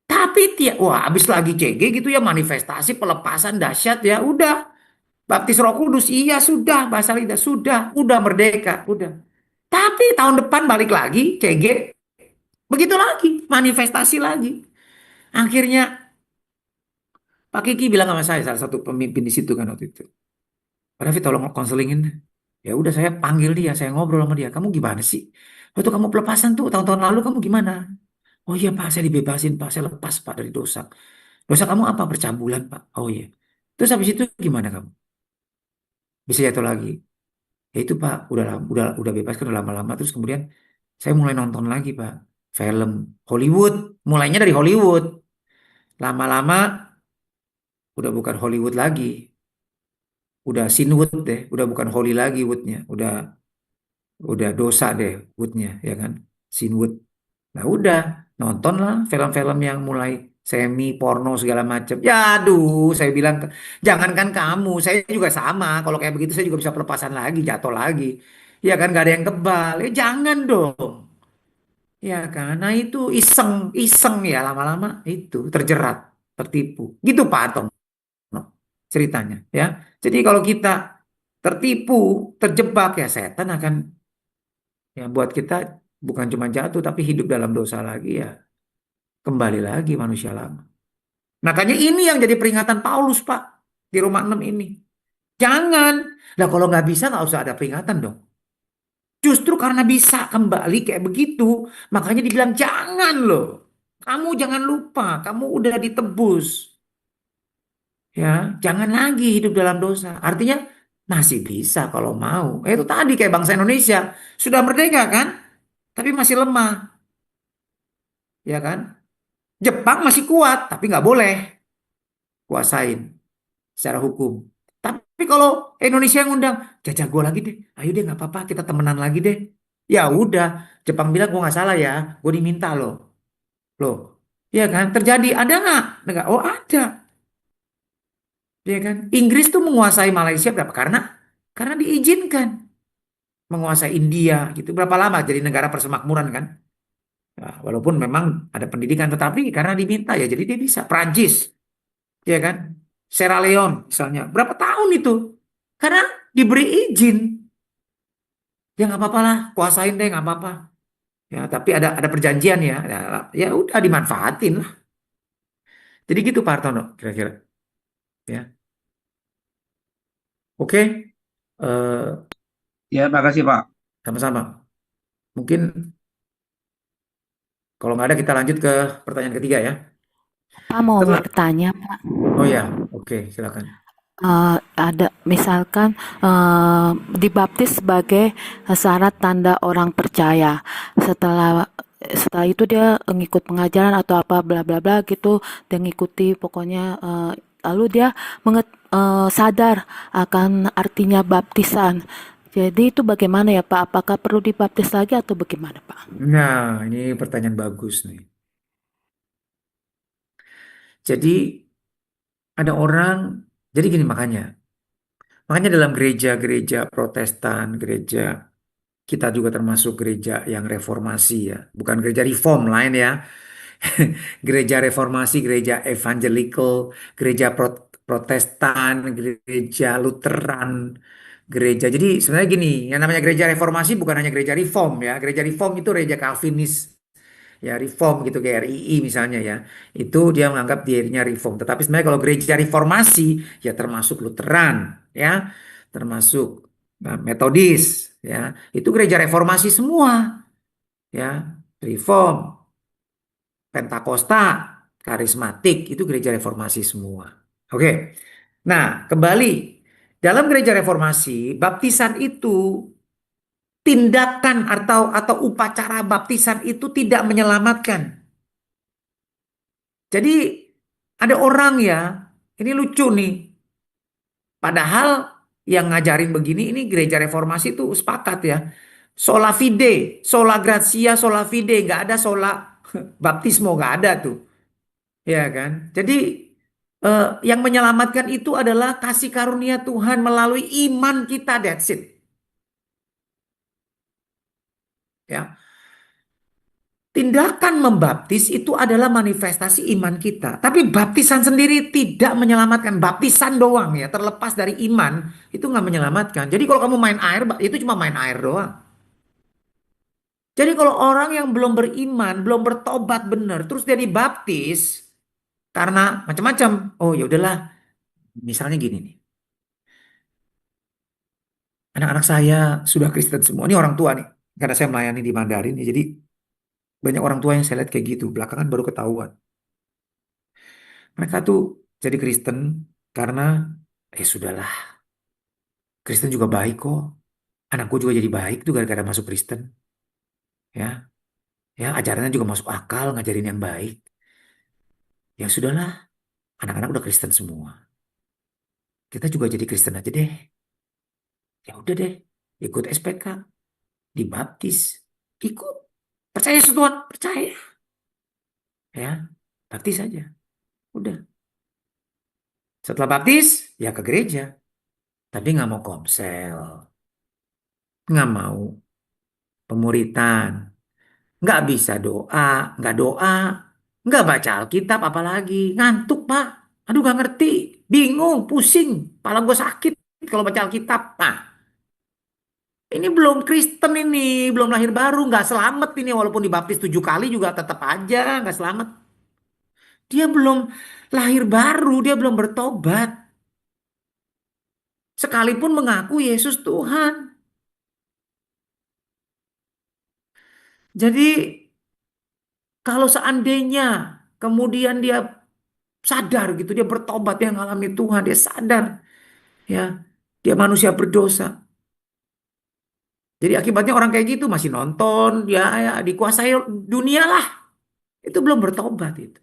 Tapi wah habis lagi CG gitu ya, manifestasi, pelepasan dahsyat ya, udah. Baptis Roh Kudus, iya sudah, bahasa lidah, sudah, merdeka, udah. Tapi tahun depan balik lagi, CG, begitu lagi, manifestasi lagi. Akhirnya Pak Kiki bilang sama saya, salah satu pemimpin di situ kan waktu itu. Pak David tolong konselingin. Ya udah saya panggil dia, saya ngobrol sama dia. Kamu gimana sih? Waktu kamu pelepasan tuh tahun-tahun lalu kamu gimana? Oh iya Pak, saya dibebasin Pak, saya lepas Pak dari dosa. Dosa kamu apa? Percabulan Pak. Oh iya. Terus habis itu gimana kamu? Bisa jatuh lagi. Ya itu Pak, udah bebas kan udah lama-lama. Terus kemudian saya mulai nonton lagi Pak, film Hollywood. Mulainya dari Hollywood. Lama-lama udah bukan Hollywood lagi. Udah Sinwood deh, udah bukan Holly lagi woodnya. Udah dosa deh woodnya, ya kan? Sinwood. Nah udah, nontonlah film-film yang mulai semi porno segala macam. Ya aduh, saya bilang, jangankan kamu, saya juga sama. Kalau kayak begitu saya juga bisa pelepasan lagi, jatuh lagi. Ya kan, gak ada yang kebal. Ya jangan dong. Ya kan, nah itu iseng, iseng ya lama-lama itu terjerat, tertipu. Gitu Pak Anton ceritanya ya. Jadi kalau kita tertipu, terjebak ya setan akan ya buat kita bukan cuma jatuh tapi hidup dalam dosa lagi ya. Kembali lagi manusia lama. Makanya ini yang jadi peringatan Paulus, Pak, di Roma 6 ini. Jangan. Nah, kalau nggak bisa nggak usah ada peringatan dong. Justru karena bisa kembali kayak begitu, makanya dibilang jangan loh. Kamu jangan lupa, kamu udah ditebus. Ya, jangan lagi hidup dalam dosa. Artinya masih bisa kalau mau. Itu tadi kayak bangsa Indonesia sudah merdeka kan, tapi masih lemah, ya kan? Jepang masih kuat, tapi nggak boleh kuasain secara hukum. Tapi kalau Indonesia yang ngundang, jajah gue lagi deh, ayo deh nggak apa-apa, kita temenan lagi deh. Ya udah, Jepang bilang gue nggak salah ya, gue diminta loh, loh, ya kan? Terjadi ada nggak? Nggak? Oh ada, ya kan? Inggris tuh menguasai Malaysia berapa? Karena diizinkan menguasai India gitu. Berapa lama jadi negara persemakmuran kan? Nah, walaupun memang ada pendidikan, tetapi karena diminta ya, jadi dia bisa. Prancis, ya kan? Sierra Leone misalnya, berapa tahun itu? Karena diberi izin. Ya nggak apa-apa lah, kuasain deh nggak apa-apa. Ya, tapi ada perjanjian ya. Ya, ya udah dimanfaatin lah. Jadi gitu Pak Hartono, kira-kira. Ya, oke. Ya, makasih Pak. Sama-sama. Mungkin kalau nggak ada kita lanjut ke pertanyaan ketiga ya. Pak mau Setelah, bertanya, Pak. oh ya, oke, silakan. Ada misalkan dibaptis sebagai syarat tanda orang percaya. Setelah setelah itu dia ngikut pengajaran atau apa bla bla bla gitu, dia ngikuti pokoknya lalu dia sadar akan artinya baptisan. Jadi itu bagaimana ya Pak? Apakah perlu dibaptis lagi atau bagaimana Pak? Nah, ini pertanyaan bagus nih. Jadi ada orang, jadi gini makanya dalam gereja-gereja Protestan, gereja kita juga termasuk gereja yang reformasi ya, bukan gereja reform lain ya. Gereja Reformasi, gereja Evangelical, gereja Protestan, gereja Lutheran, gereja. Jadi sebenarnya gini, yang namanya gereja Reformasi bukan hanya gereja Reform ya. Gereja Reform itu gereja Calvinis, ya Reform gitu kayak RII misalnya ya. Itu dia menganggap dirinya Reform. Tetapi sebenarnya kalau gereja Reformasi ya termasuk Lutheran ya, termasuk Metodis ya. Itu gereja Reformasi semua ya. Reform, Pentakosta, karismatik, itu gereja reformasi semua. Oke. Nah, kembali dalam gereja reformasi, baptisan itu tindakan atau upacara baptisan itu tidak menyelamatkan. Jadi ada orang ya, ini lucu nih. Padahal yang ngajarin begini ini gereja reformasi itu sepakat ya. Sola fide, sola gratia, sola fide, nggak ada sola baptismo, nggak ada tuh. Ya kan? Jadi yang menyelamatkan itu adalah kasih karunia Tuhan melalui iman kita, that's it. Ya. Tindakan membaptis itu adalah manifestasi iman kita. Tapi baptisan sendiri tidak menyelamatkan. Baptisan doang ya, terlepas dari iman, itu nggak menyelamatkan. Jadi kalau kamu main air, itu cuma main air doang. Jadi kalau orang yang belum beriman, belum bertobat benar, terus dia dibaptis karena macam-macam. Oh ya udahlah, misalnya gini nih. Anak-anak saya sudah Kristen semua. Ini orang tua nih. Karena saya melayani di Mandarin. Ya, jadi banyak orang tua yang saya lihat kayak gitu. Belakangan baru ketahuan. Mereka tuh jadi Kristen karena ya sudahlah. Kristen juga baik kok. Anakku juga jadi baik tuh gara-gara masuk Kristen. Ya, ya ajarannya juga masuk akal, ngajarin yang baik. Ya sudahlah. Anak-anak udah Kristen semua. Kita juga jadi Kristen aja deh. Ya udah deh. Ikut SPK. Dibaptis. Ikut. Percaya Tuhan. Percaya. Ya. Baptis aja. Udah. Setelah baptis, ya ke gereja. Tapi nggak mau komsel. Nggak mau pemuritan. Nggak bisa doa. Nggak doa. Nggak baca Alkitab apalagi. Ngantuk, Pak. Aduh, nggak ngerti. Bingung, pusing. Kepala gue sakit kalau baca Alkitab. Nah, ini belum Kristen ini. Belum lahir baru. Nggak selamat ini. Walaupun dibaptis 7 kali juga tetap aja nggak selamat. Dia belum lahir baru. Dia belum bertobat. Sekalipun mengaku Yesus Tuhan. Jadi kalau seandainya kemudian dia sadar gitu, dia bertobat, dia mengalami Tuhan, dia sadar ya, dia manusia berdosa. Jadi akibatnya orang kayak gitu masih nonton, ya dikuasai dunia lah. Itu belum bertobat itu.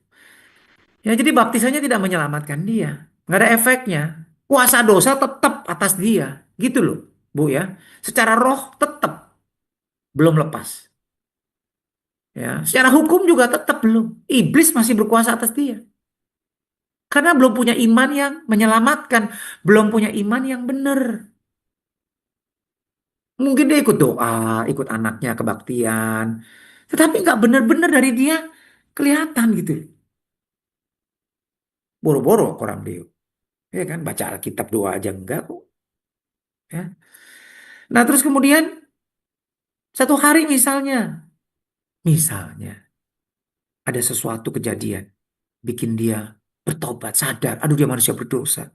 Ya jadi baptisannya tidak menyelamatkan dia. Nggak ada efeknya. Kuasa dosa tetap atas dia. Gitu loh, Bu ya. Secara roh tetap belum lepas. Ya, secara hukum juga tetap belum. Iblis masih berkuasa atas dia. Karena belum punya iman yang menyelamatkan, belum punya iman yang benar. Mungkin dia ikut doa, ikut anaknya kebaktian, tetapi nggak benar-benar dari dia kelihatan gitu. Boro-boro orang dia, ya kan baca Alkitab doa aja enggak kok. Ya. Nah terus kemudian satu hari misalnya ada sesuatu kejadian bikin dia bertobat, sadar, aduh dia manusia berdosa.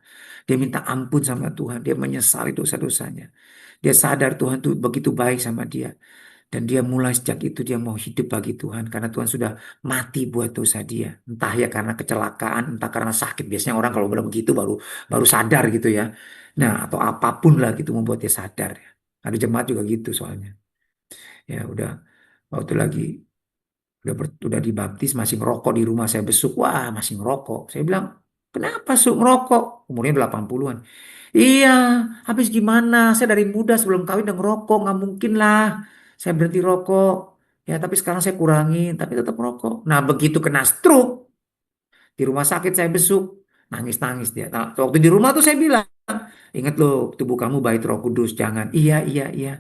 Dia minta ampun sama Tuhan, dia menyesali dosa-dosanya. Dia sadar Tuhan tuh begitu baik sama dia. Dan dia mulai sejak itu dia mau hidup bagi Tuhan. Karena Tuhan sudah mati buat dosa dia. Entah ya karena kecelakaan, entah karena sakit. Biasanya orang kalau belum begitu baru baru sadar gitu ya. Nah atau apapun lah gitu membuat dia sadar. Ada jemaat juga gitu soalnya. Ya udah waktu lagi udah dibaptis masih ngerokok di rumah saya besuk. Wah masih ngerokok. Saya bilang kenapa Suk ngerokok? Umurnya 80-an. Iya, habis gimana? Saya dari muda sebelum kawin udah ngerokok, nggak mungkin lah. Saya berhenti rokok. Ya, tapi sekarang saya kurangin, tapi tetap merokok. Nah, begitu kena stroke, di rumah sakit saya besuk, nangis-nangis dia. Nah, waktu di rumah tuh saya bilang, ingat loh, tubuh kamu bait Roh Kudus, jangan. Iya, iya, iya.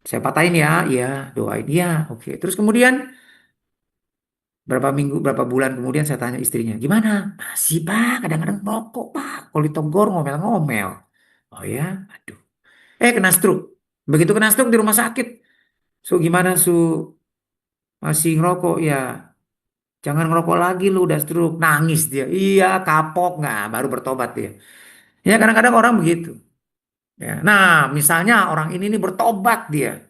Saya patahin ya, iya, doain, iya, oke. Terus kemudian Berapa minggu, berapa bulan kemudian saya tanya istrinya, gimana? Masih Pak, kadang-kadang merokok Pak. Kalau ditegur ngomel-ngomel. Oh ya, aduh. Kena stroke. Begitu kena stroke di rumah sakit. So gimana Su? Masih ngerokok ya? Jangan ngerokok lagi lu udah stroke. Nangis dia. Iya kapok nggak? Baru bertobat dia. Ya kadang-kadang orang begitu. Ya. Nah misalnya orang ini nih bertobat dia.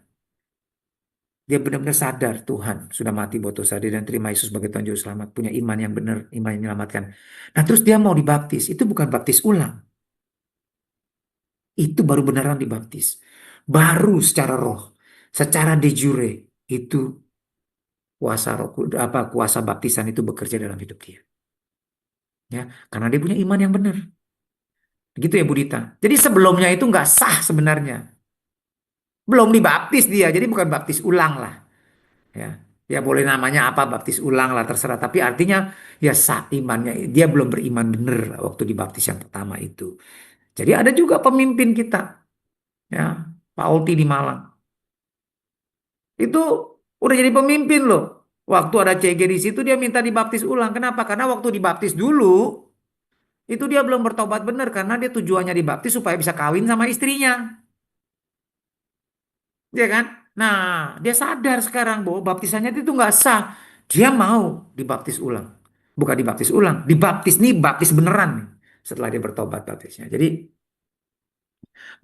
Dia benar-benar sadar Tuhan sudah mati buat dosa dia dan terima Yesus sebagai Tuhan Juru Selamat. Punya iman yang benar, iman yang menyelamatkan. Nah terus dia mau dibaptis. Itu bukan baptis ulang. Itu baru beneran dibaptis. Baru secara roh. Secara de jure. Itu kuasa roh, kuasa baptisan itu bekerja dalam hidup dia. Ya, karena dia punya iman yang benar. Begitu ya Budita. Jadi sebelumnya itu nggak sah sebenarnya. Belum dibaptis dia, jadi bukan baptis ulang lah. Ya, ya boleh namanya apa baptis ulang lah terserah. Tapi artinya ya sah imannya. Dia belum beriman benar waktu dibaptis yang pertama itu. Jadi ada juga pemimpin kita, ya Pak Olti di Malang. Itu udah jadi pemimpin loh. Waktu ada CG di situ dia minta dibaptis ulang. Kenapa? Karena waktu dibaptis dulu itu dia belum bertobat benar karena dia tujuannya dibaptis supaya bisa kawin sama istrinya. Ya kan? Nah, dia sadar sekarang bahwa baptisannya itu nggak sah. Dia mau dibaptis ulang. Bukan dibaptis ulang, dibaptis nih baptis beneran nih. Setelah dia bertobat baptisnya. Jadi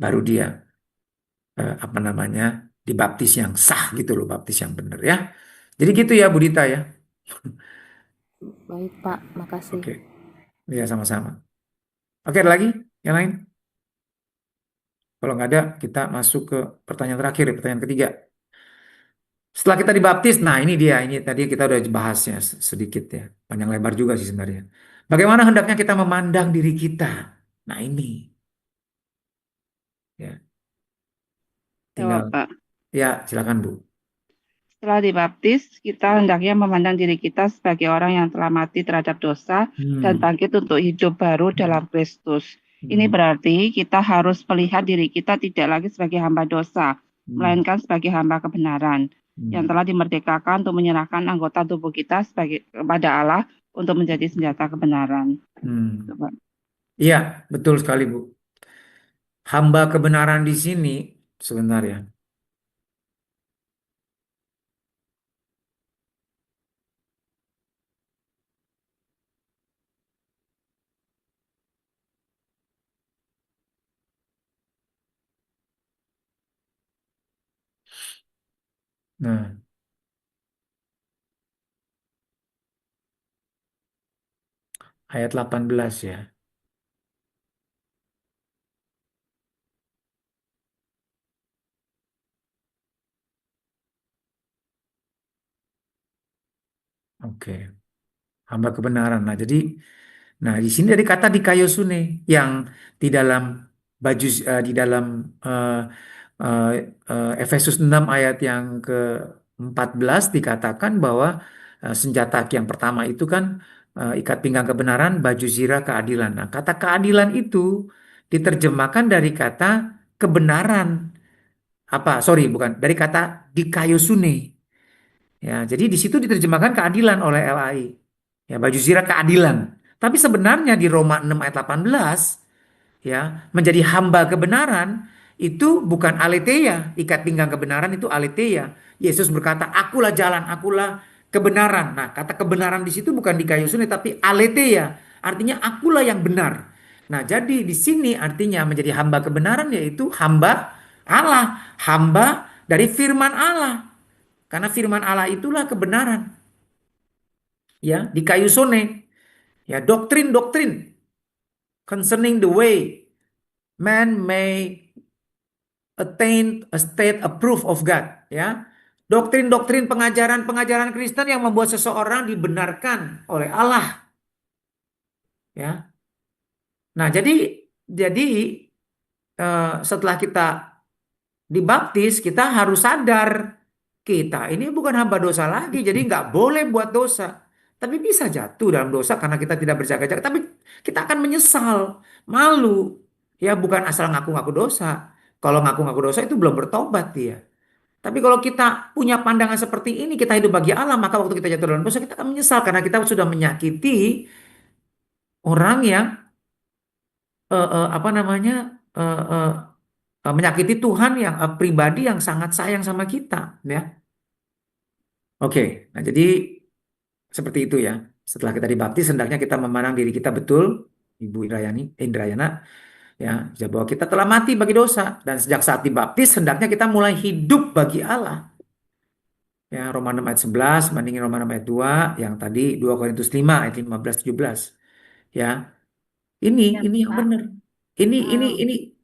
baru dia apa namanya dibaptis yang sah gitu loh, baptis yang bener ya. Jadi gitu ya Budita ya. Baik, Pak. Makasih. Oke, ya sama-sama. Oke, ada lagi yang lain? Kalau nggak ada, kita masuk ke pertanyaan terakhir, pertanyaan ketiga. Setelah kita dibaptis, nah ini dia, ini tadi kita udah bahasnya sedikit ya, panjang lebar juga sih sebenarnya. Bagaimana hendaknya kita memandang diri kita? Nah ini, ya, tinggal, Jawab, Pak. ya silakan Bu. Setelah dibaptis, kita hendaknya memandang diri kita sebagai orang yang telah mati terhadap dosa dan bangkit untuk hidup baru dalam Kristus. Ini berarti kita harus melihat diri kita tidak lagi sebagai hamba dosa, melainkan sebagai hamba kebenaran yang telah dimerdekakan untuk menyerahkan anggota tubuh kita kepada Allah untuk menjadi senjata kebenaran. Iya, betul sekali Bu. Hamba kebenaran di sini sebentar ya. Nah, ayat 18 ya. Oke. Hamba kebenaran. Nah, di sini dari kata dikayosune yang di dalam baju di dalam eh, eh, Efesus 6 ayat yang ke-14 dikatakan bahwa senjata yang pertama itu kan ikat pinggang kebenaran, baju zirah keadilan. Nah, kata keadilan itu diterjemahkan dari kata kebenaran. Sorry, bukan. Dari kata dikayosune. Ya, jadi di situ diterjemahkan keadilan oleh LAI. Ya, baju zirah keadilan. Tapi sebenarnya di Roma 6 ayat 18 ya, menjadi hamba kebenaran itu bukan aletheia, ikat pinggang kebenaran itu aletheia. Yesus berkata, "Akulah jalan, akulah kebenaran." Nah, kata kebenaran di situ bukan di kayu sulit tapi aletheia, artinya akulah yang benar. Nah, jadi di sini artinya menjadi hamba kebenaran yaitu hamba Allah, hamba dari firman Allah. Karena firman Allah itulah kebenaran. Ya, di kayu sone. Ya, doktrin-doktrin concerning the way man may attain a state approved of God. Ya, doktrin-doktrin pengajaran-pengajaran Kristen yang membuat seseorang dibenarkan oleh Allah. Ya, nah jadi setelah kita dibaptis kita harus sadar kita ini bukan hamba dosa lagi, jadi nggak boleh buat dosa. Tapi bisa jatuh dalam dosa karena kita tidak berjaga-jaga. Tapi kita akan menyesal, malu. Ya bukan asal ngaku-ngaku dosa. Kalau ngaku-ngaku dosa itu belum bertobat dia. Tapi kalau kita punya pandangan seperti ini, kita hidup bagi Allah, maka waktu kita jatuh dalam dosa, kita akan menyesal karena kita sudah menyakiti orang yang apa namanya eh, eh, menyakiti Tuhan yang pribadi yang sangat sayang sama kita, ya. Oke, nah jadi seperti itu ya. Setelah kita dibaptis, hendaknya kita memandang diri kita betul, Ibu Indrayana, ya, bahwa kita telah mati bagi dosa dan sejak saat dibaptis, hendaknya kita mulai hidup bagi Allah. Ya, Roma 6 ayat 11 bandingin Roma 6 ayat 2 yang tadi 2 Korintus 5 ayat 15-17. Ya. Ya, Ini yang Pak. benar. Ini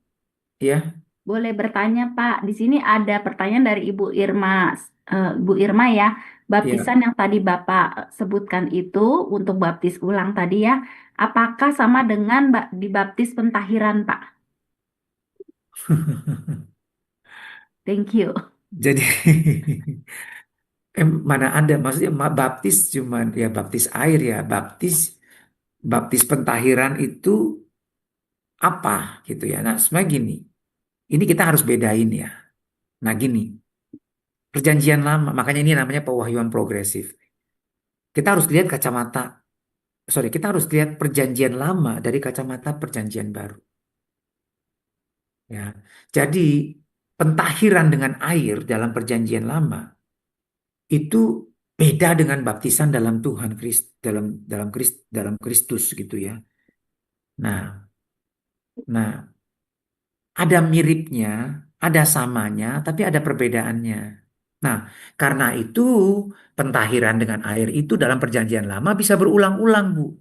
ya. Boleh bertanya, Pak. Di sini ada pertanyaan dari Ibu Irma. Ibu Irma ya, baptisan yang tadi Bapak sebutkan itu untuk baptis ulang tadi ya, apakah sama dengan dibaptis pentahiran, Pak? Thank you. Jadi mana ada maksudnya baptis cuman ya baptis air ya, baptis pentahiran itu apa gitu ya. Nah, sebenarnya gini. Ini kita harus bedain ya. Nah, gini. Perjanjian lama, makanya ini namanya pewahyuan progresif. Kita harus lihat kita harus lihat perjanjian lama dari kacamata perjanjian baru. Ya. Jadi, pentahiran dengan air dalam perjanjian lama itu beda dengan baptisan dalam Tuhan Kristus dalam Kristus gitu ya. Nah, ada miripnya, ada samanya, tapi ada perbedaannya. Nah, karena itu pentahiran dengan air itu dalam perjanjian lama bisa berulang-ulang, Bu.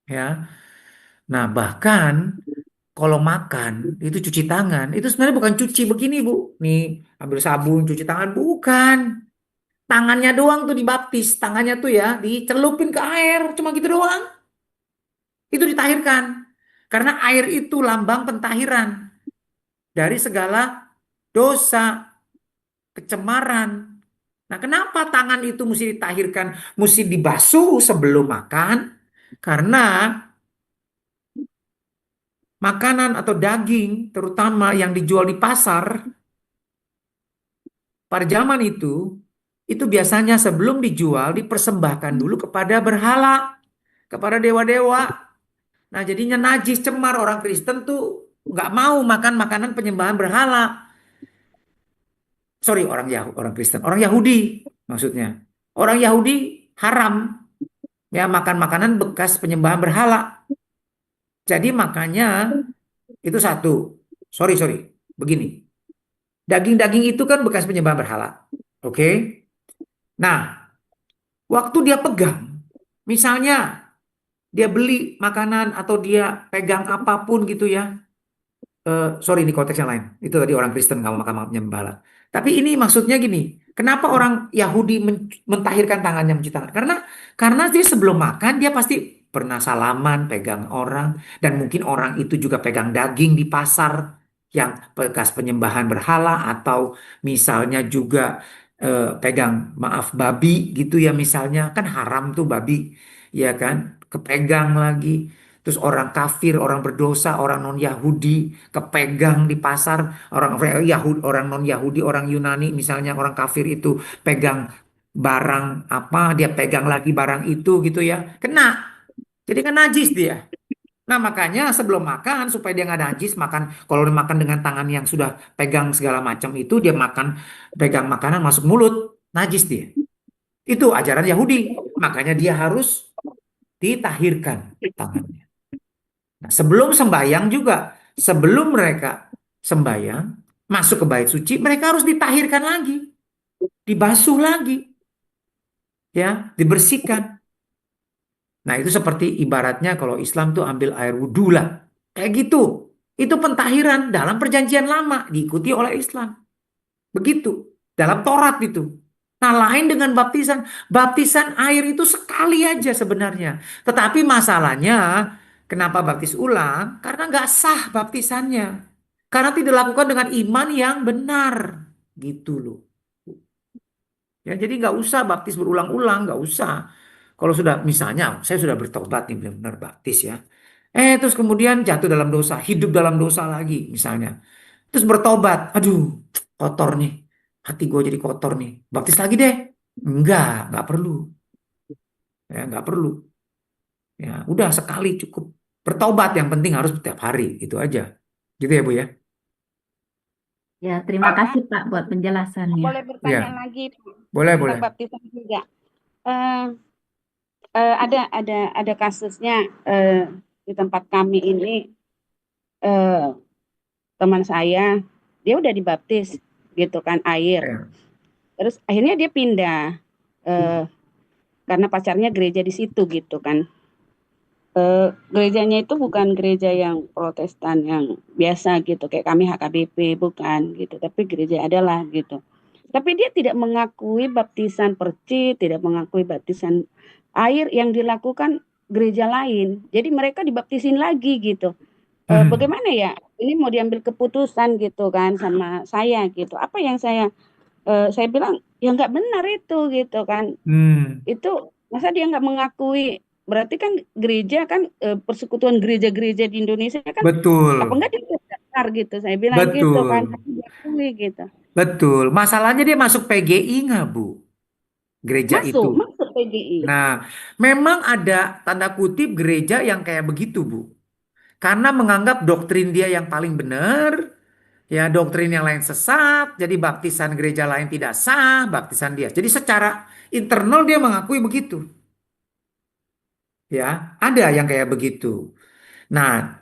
Ya. Nah, bahkan kalau makan itu cuci tangan, itu sebenarnya bukan cuci begini, Bu. Nih, ambil sabun cuci tangan, bukan. Tangannya doang tuh dibaptis, tangannya tuh ya dicelupin ke air, cuma gitu doang. Itu ditahirkan. Karena air itu lambang pentahiran dari segala dosa, kecemaran. Nah, kenapa tangan itu mesti ditahirkan, mesti dibasuh sebelum makan? Karena makanan atau daging, terutama yang dijual di pasar, pada zaman itu biasanya sebelum dijual dipersembahkan dulu kepada berhala, kepada dewa-dewa. Nah, jadinya najis, cemar. Orang Kristen tuh nggak mau makan makanan penyembahan berhala. Sorry, orang Kristen, orang Yahudi maksudnya. Orang Yahudi haram ya makan makanan bekas penyembahan berhala. Jadi makanya itu satu. Sorry, begini. Daging-daging itu kan bekas penyembahan berhala. Oke? Nah, waktu dia pegang, misalnya dia beli makanan atau dia pegang apapun gitu ya. Sorry, ini konteksnya lain. Itu tadi orang Kristen nggak mau makan penyembahan berhala. Tapi ini maksudnya gini, kenapa orang Yahudi mentahirkan tangannya mencuci tangan? Karena dia sebelum makan dia pasti pernah salaman, pegang orang, dan mungkin orang itu juga pegang daging di pasar yang bekas penyembahan berhala atau misalnya juga pegang maaf babi gitu ya misalnya kan haram tuh babi ya kan kepegang lagi. Terus orang kafir, orang berdosa, orang non-Yahudi kepegang di pasar, orang Yahudi, orang non-Yahudi, orang Yunani misalnya orang kafir itu pegang barang apa, dia pegang lagi barang itu gitu ya. Kena. Jadi kan najis dia. Nah, makanya sebelum makan supaya dia nggak najis, kalau dia makan dengan tangan yang sudah pegang segala macam itu dia pegang makanan masuk mulut, najis dia. Itu ajaran Yahudi. Makanya dia harus ditahirkan tangannya. Nah, sebelum sembahyang juga, sebelum mereka sembahyang, masuk ke bait suci, mereka harus ditahirkan lagi. Dibasuh lagi. Ya, dibersihkan. Nah, itu seperti ibaratnya kalau Islam tuh ambil air wudhu lah. Kayak gitu. Itu pentahiran dalam perjanjian lama. Diikuti oleh Islam. Begitu. Dalam Taurat itu. Nah, lain dengan baptisan. Baptisan air itu sekali aja sebenarnya. Tetapi masalahnya, kenapa baptis ulang? Karena nggak sah baptisannya. Karena tidak dilakukan dengan iman yang benar. Gitu loh. Ya, jadi nggak usah baptis berulang-ulang. Nggak usah. Kalau sudah misalnya saya sudah bertobat nih benar-benar baptis ya. Terus kemudian jatuh dalam dosa, hidup dalam dosa lagi misalnya. Terus bertobat, aduh kotor nih, hati gue jadi kotor nih, baptis lagi deh. Nggak perlu. Ya, nggak perlu. Ya, udah sekali cukup. Bertobat yang penting harus setiap hari, itu aja. Gitu ya Bu ya. Ya, terima kasih Pak buat penjelasannya. Boleh bertanya Ya, lagi boleh. tentang baptisan juga. Ada kasusnya di tempat kami ini, teman saya dia udah dibaptis gitu kan air, Ya. terus akhirnya dia pindah karena pacarnya gereja di situ gitu kan. Gerejanya itu bukan gereja yang Protestan yang biasa gitu kayak kami HKBP, bukan gitu, tapi gereja adalah gitu. Tapi dia tidak mengakui baptisan percik, tidak mengakui baptisan air yang dilakukan gereja lain. Jadi mereka dibaptisin lagi gitu. Bagaimana ya? Ini mau diambil keputusan gitu kan sama saya gitu. Apa yang saya bilang ya nggak benar itu gitu kan. Itu masa dia nggak mengakui? Berarti kan gereja kan persekutuan gereja-gereja di Indonesia kan Betul. apa enggak dia terdaftar gitu. Saya bilang gitu kan. Tapi diakui gitu. Betul. Masalahnya dia masuk PGI nggak, Bu? Gereja itu. Masuk PGI. Nah, memang ada tanda kutip gereja yang kayak begitu, Bu. Karena menganggap doktrin dia yang paling benar, ya doktrin yang lain sesat, jadi baptisan gereja lain tidak sah, baptisan dia. Jadi secara internal dia mengakui begitu. Ya, ada yang kayak begitu. Nah,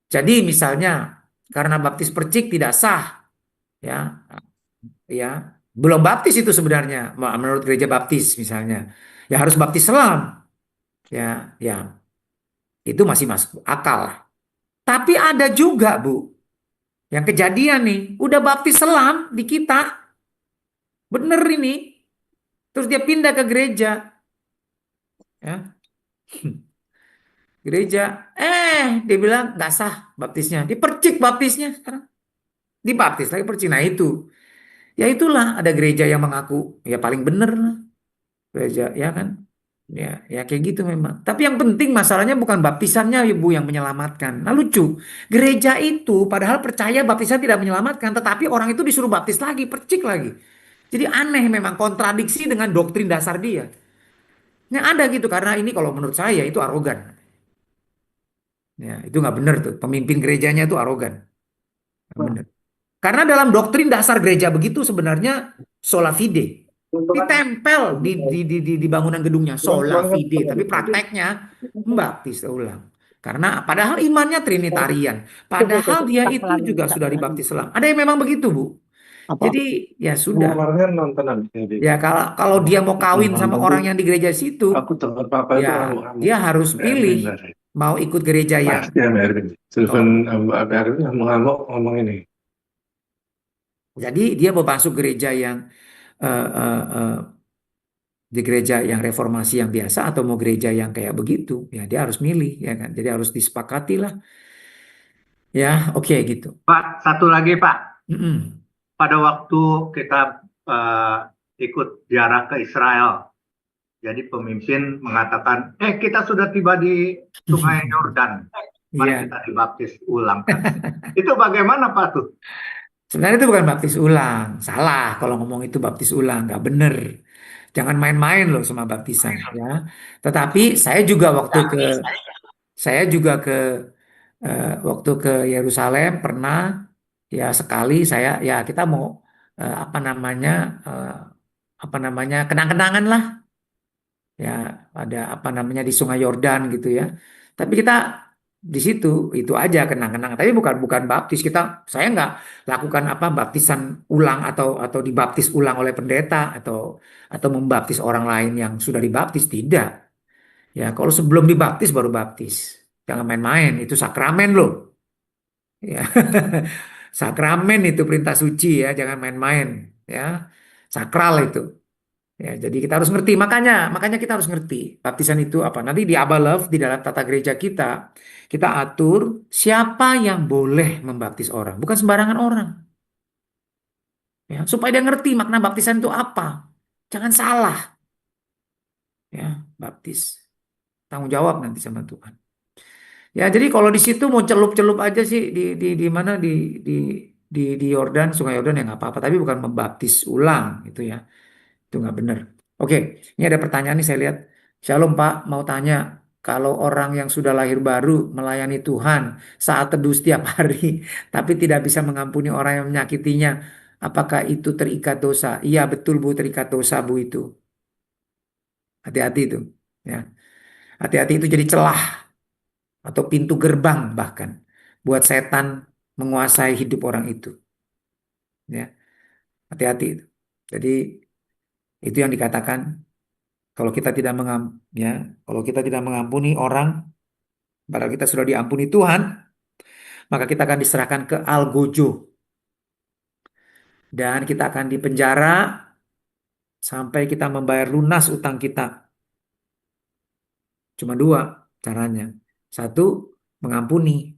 jadi misalnya karena baptis percik tidak sah, ya belum baptis itu sebenarnya menurut gereja baptis misalnya, ya harus baptis selam, ya itu masih masuk akal. Tapi ada juga Bu, yang kejadian nih, udah baptis selam di kita, bener ini, terus dia pindah ke gereja, ya gereja, dia bilang nggak sah baptisnya, dipercik baptisnya sekarang, dibaptis lagi percik. Nah itu, ya itulah ada gereja yang mengaku ya paling bener lah, gereja ya kan. Ya kayak gitu memang. Tapi yang penting masalahnya bukan baptisannya Ibu yang menyelamatkan. Nah lucu, gereja itu padahal percaya baptisan tidak menyelamatkan, tetapi orang itu disuruh baptis lagi, percik lagi. Jadi aneh memang, kontradiksi dengan doktrin dasar dia. Yang ada gitu, karena ini kalau menurut saya itu arogan. Ya, itu nggak benar tuh, pemimpin gerejanya itu arogan. Nggak benar. Karena dalam doktrin dasar gereja begitu sebenarnya sola fide. Ditempel di bangunan gedungnya sola fide, tapi prakteknya membaptis ulang. Karena padahal imannya trinitarian, padahal dia itu juga sudah dibaptis ulang. Ada yang memang begitu, Bu. Jadi ya sudah. Ya kalau dia mau kawin sama orang yang di gereja situ, ya dia harus pilih mau ikut gereja yang ngomong ini. Jadi dia mau masuk gereja yang di gereja yang reformasi yang biasa atau mau gereja yang kayak begitu, ya dia harus milih, ya kan. Jadi harus disepakati lah, ya oke gitu. Pak, satu lagi Pak, pada waktu kita ikut ziarah ke Israel, jadi pemimpin mengatakan, kita sudah tiba di Sungai Yordan, mari kita dibaptis ulang. Itu bagaimana Pak tuh? Sebenarnya itu bukan baptis ulang, salah kalau ngomong itu baptis ulang, nggak bener. Jangan main-main loh sama baptisan, ya. Tetapi saya juga waktu ke Yerusalem pernah, ya sekali saya, ya kita mau apa namanya kenang-kenangan lah, ya ada apa namanya di Sungai Yordan gitu ya. Tapi kita di situ itu aja kenang-kenang, tapi bukan baptis. Saya nggak lakukan apa baptisan ulang atau dibaptis ulang oleh pendeta atau membaptis orang lain yang sudah dibaptis, tidak. Ya kalau sebelum dibaptis baru baptis, jangan main-main, itu sakramen loh. Ya sakramen itu perintah suci ya, jangan main-main ya, sakral itu. Ya, jadi kita harus ngerti, makanya kita harus ngerti baptisan itu apa. Nanti di Abba Love, di dalam tata gereja kita atur siapa yang boleh membaptis orang, bukan sembarangan orang. Ya, supaya dia ngerti makna baptisan itu apa. Jangan salah. Ya, baptis. Tanggung jawab nanti sama Tuhan. Ya, jadi kalau di situ mau celup-celup aja sih di mana di di Yordan, Sungai Yordan ya nggak apa-apa, tapi bukan membaptis ulang itu ya. Itu nggak benar. Oke, ini ada pertanyaan nih saya lihat. Shalom Pak, mau tanya, kalau orang yang sudah lahir baru melayani Tuhan saat teduh setiap hari, tapi tidak bisa mengampuni orang yang menyakitinya, apakah itu terikat dosa? Iya betul Bu, terikat dosa Bu itu. Hati-hati itu. Ya, hati-hati itu jadi celah atau pintu gerbang bahkan buat setan menguasai hidup orang itu. Ya, hati-hati itu. Jadi itu yang dikatakan. Kalau kita tidak ya, kalau kita tidak mengampuni orang, padahal kita sudah diampuni Tuhan, maka kita akan diserahkan ke algojo dan kita akan dipenjara sampai kita membayar lunas utang kita. Cuma dua caranya. Satu, mengampuni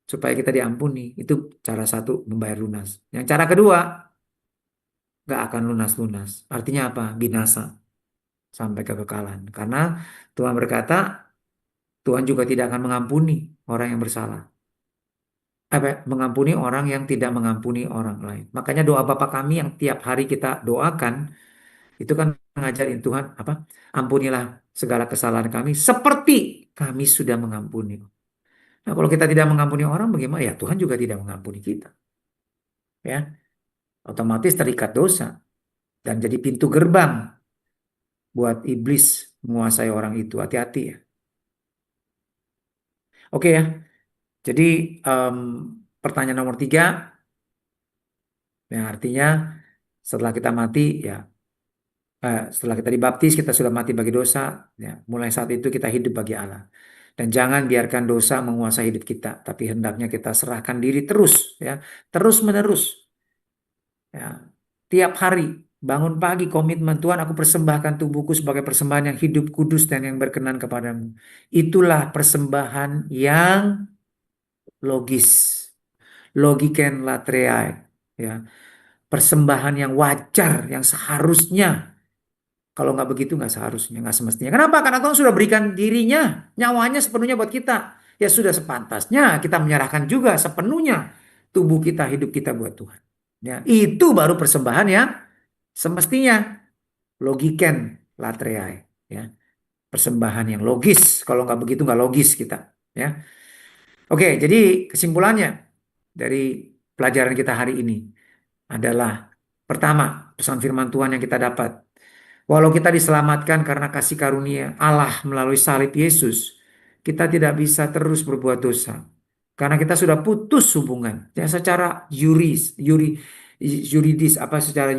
supaya kita diampuni. Itu cara satu, membayar lunas. Yang cara kedua, nggak akan lunas-lunas. Artinya apa? Binasa sampai kekekalan. Karena Tuhan berkata, Tuhan juga tidak akan mengampuni orang yang bersalah. Mengampuni orang yang tidak mengampuni orang lain. Makanya doa Bapa kami yang tiap hari kita doakan, itu kan ngajarin Tuhan, ampunilah segala kesalahan kami seperti kami sudah mengampuni. Nah kalau kita tidak mengampuni orang bagaimana? Ya Tuhan juga tidak mengampuni kita. Ya, otomatis terikat dosa dan jadi pintu gerbang buat iblis menguasai orang itu. Hati-hati ya. Oke ya. Jadi pertanyaan nomor 3, yang artinya setelah kita mati ya, setelah kita dibaptis kita sudah mati bagi dosa. Ya, mulai saat itu kita hidup bagi Allah. Dan jangan biarkan dosa menguasai hidup kita, tapi hendaknya kita serahkan diri terus, ya, terus menerus. Ya, tiap hari bangun pagi komitmen, Tuhan aku persembahkan tubuhku sebagai persembahan yang hidup, kudus dan yang berkenan kepadamu. Itulah persembahan yang logis, logiken latreai, ya, persembahan yang wajar, yang seharusnya. Kalau nggak begitu nggak seharusnya, nggak semestinya. Kenapa? Karena Tuhan sudah berikan dirinya, nyawanya sepenuhnya buat kita. Ya sudah sepantasnya kita menyerahkan juga sepenuhnya tubuh kita, hidup kita buat Tuhan. Ya, itu baru persembahan yang semestinya, logiken latreai, ya, persembahan yang logis. Kalau nggak begitu nggak logis kita. Ya, oke. Jadi kesimpulannya dari pelajaran kita hari ini adalah pertama, pesan firman Tuhan yang kita dapat. Walau kita diselamatkan karena kasih karunia Allah melalui salib Yesus, kita tidak bisa terus berbuat dosa. Karena kita sudah putus hubungan. Ya, secara yuridis, secara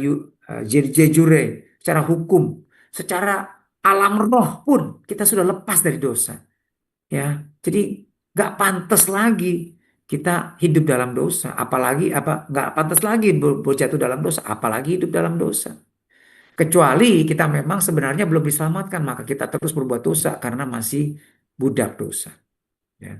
jure, secara hukum, secara alam roh pun kita sudah lepas dari dosa. Ya, jadi nggak pantas lagi kita hidup dalam dosa. Apalagi nggak pantas lagi jatuh dalam dosa. Apalagi hidup dalam dosa. Kecuali kita memang sebenarnya belum diselamatkan, maka kita terus berbuat dosa karena masih budak dosa. Ya.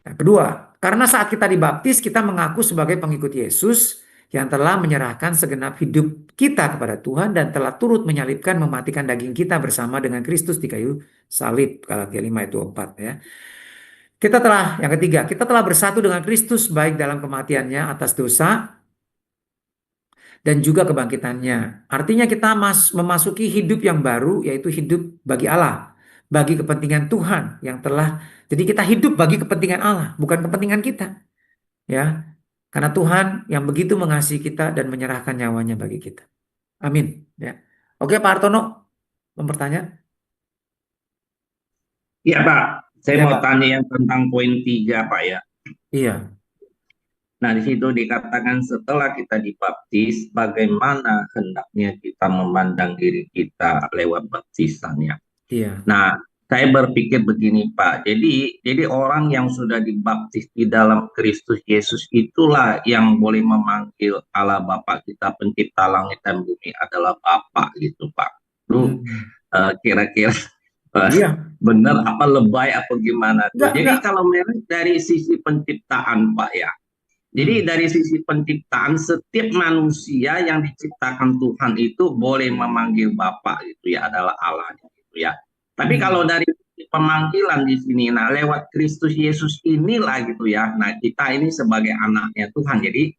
Yang kedua, karena saat kita dibaptis, kita mengaku sebagai pengikut Yesus yang telah menyerahkan segenap hidup kita kepada Tuhan dan telah turut menyalibkan, mematikan daging kita bersama dengan Kristus di kayu salib. Galatia 5 ayat 24 ya. Yang ketiga, kita telah bersatu dengan Kristus baik dalam kematiannya atas dosa dan juga kebangkitannya. Artinya kita memasuki hidup yang baru, yaitu hidup bagi Allah, bagi kepentingan Tuhan yang telah. Jadi kita hidup bagi kepentingan Allah, bukan kepentingan kita. Ya, karena Tuhan yang begitu mengasihi kita dan menyerahkan nyawanya bagi kita. Amin. Ya. Oke, Pak Hartono mau bertanya? Iya Pak, saya Ya, mau Pak. tanya yang tentang poin 3 Pak ya. Iya. Nah, di situ dikatakan setelah kita dibaptis, bagaimana hendaknya kita memandang diri kita lewat baptisannya. Iya. Nah, saya berpikir begini Pak, jadi orang yang sudah dibaptis di dalam Kristus Yesus itulah yang boleh memanggil Allah Bapa kita pencipta langit dan bumi adalah Bapa gitu Pak. Lu kira-kira Iya. benar apa lebay apa gimana tuh? Enggak, Jadi enggak. kalau memang dari sisi penciptaan Pak ya, jadi dari sisi penciptaan setiap manusia yang diciptakan Tuhan itu boleh memanggil Bapa gitu ya, adalah Allah gitu ya. Tapi kalau dari pemanggilan di sini. Nah, lewat Kristus Yesus inilah gitu ya. Nah, kita ini sebagai anaknya Tuhan. Jadi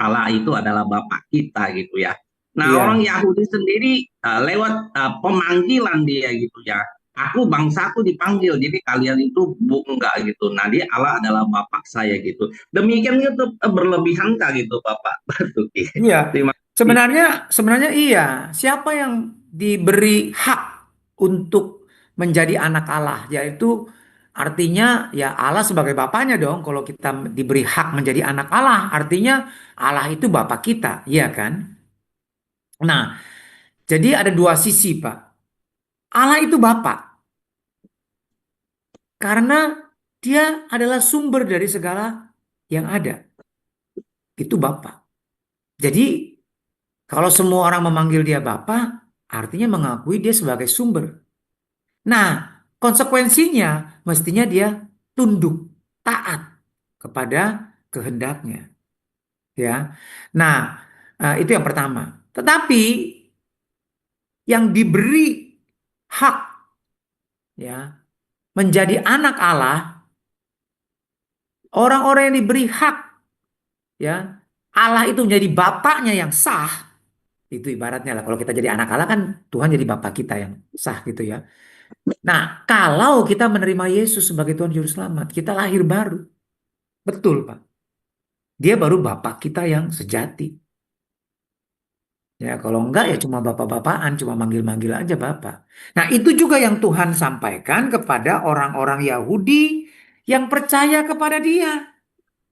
Allah itu adalah Bapa kita gitu ya. Nah, Iya. orang Yahudi sendiri lewat pemanggilan dia gitu ya. Aku bangsaku dipanggil, jadi kalian itu enggak gitu. Nah, dia Allah adalah Bapak saya gitu. Demikian itu berlebihankah gitu Bapak Basuki? Iya. Terima kasih. Sebenarnya iya. Siapa yang diberi hak untuk menjadi anak Allah? Yaitu artinya ya Allah sebagai bapaknya dong. Kalau kita diberi hak menjadi anak Allah, artinya Allah itu bapak kita, iya kan? Nah, jadi ada dua sisi, Pak. Allah itu bapak karena dia adalah sumber dari segala yang ada. Itu bapak. Jadi kalau semua orang memanggil dia bapak, artinya mengakui dia sebagai sumber. Nah, konsekuensinya mestinya dia tunduk, taat kepada kehendaknya, ya. Nah, itu yang pertama. Tetapi yang diberi hak, ya, menjadi anak Allah, orang-orang yang diberi hak, ya, Allah itu menjadi bapaknya yang sah. Itu ibaratnya lah kalau kita jadi anak Allah kan Tuhan jadi bapak kita yang sah gitu ya. Nah, kalau kita menerima Yesus sebagai Tuhan Juru Selamat, kita lahir baru. Betul, Pak. Dia baru bapak kita yang sejati. Ya, kalau enggak ya cuma bapak-bapakan, cuma manggil-manggil aja bapak. Nah, itu juga yang Tuhan sampaikan kepada orang-orang Yahudi yang percaya kepada dia.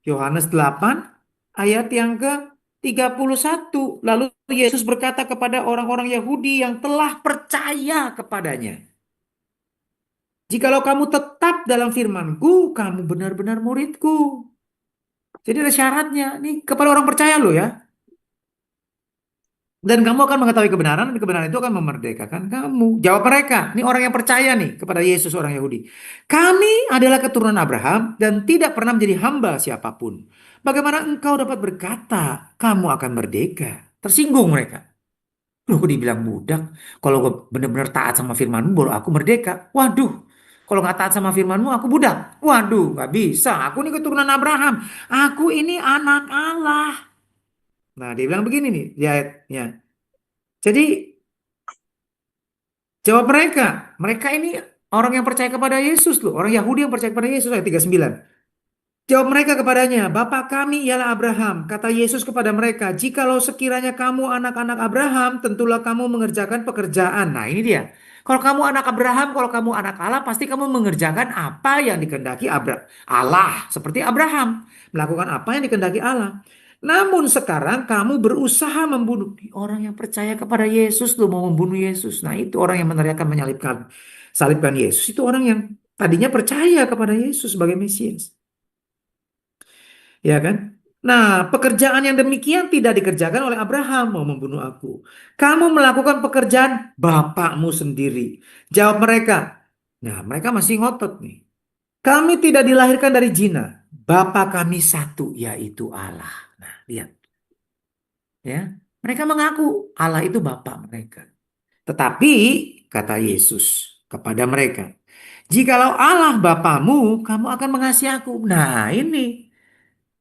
Yohanes 8 ayat yang ke-31. Lalu Yesus berkata kepada orang-orang Yahudi yang telah percaya kepadanya. Jikalau kamu tetap dalam firman-Ku, kamu benar-benar murid-Ku. Jadi ada syaratnya. Nih kepada orang percaya loh ya. Dan kamu akan mengetahui kebenaran, dan kebenaran itu akan memerdekakan kamu. Jawab mereka. Ini orang yang percaya nih kepada Yesus, orang Yahudi. Kami adalah keturunan Abraham dan tidak pernah menjadi hamba siapapun. Bagaimana engkau dapat berkata, kamu akan merdeka? Tersinggung mereka. Loh, kok dibilang budak? Kalau gue benar-benar taat sama firman-Mu, baru aku merdeka. Waduh, kalau nggak taat sama firman-Mu, aku budak. Waduh, nggak bisa. Aku ini keturunan Abraham. Aku ini anak Allah. Nah, dia bilang begini nih, ya. Jadi, jawab mereka. Mereka ini orang yang percaya kepada Yesus loh. Orang Yahudi yang percaya kepada Yesus, ayat 39. Jawab mereka kepadanya, Bapa kami ialah Abraham. Kata Yesus kepada mereka, jikalau sekiranya kamu anak-anak Abraham, tentulah kamu mengerjakan pekerjaan. Nah, ini dia. Kalau kamu anak Abraham, kalau kamu anak Allah, pasti kamu mengerjakan apa yang dikehendaki Allah. Seperti Abraham, melakukan apa yang dikehendaki Allah. Namun sekarang kamu berusaha membunuh. Orang yang percaya kepada Yesus loh mau membunuh Yesus. Nah, itu orang yang meneriakkan salibkan Yesus. Itu orang yang tadinya percaya kepada Yesus sebagai Mesias. Ya kan? Nah, pekerjaan yang demikian tidak dikerjakan oleh Abraham mau membunuh aku. Kamu melakukan pekerjaan bapakmu sendiri. Jawab mereka. Nah, mereka masih ngotot nih. Kami tidak dilahirkan dari zina. Bapa kami satu, yaitu Allah. Nah, lihat. Ya, mereka mengaku Allah itu bapa mereka. Tetapi, kata Yesus kepada mereka, jikalau Allah bapamu, kamu akan mengasihi aku. Nah, ini.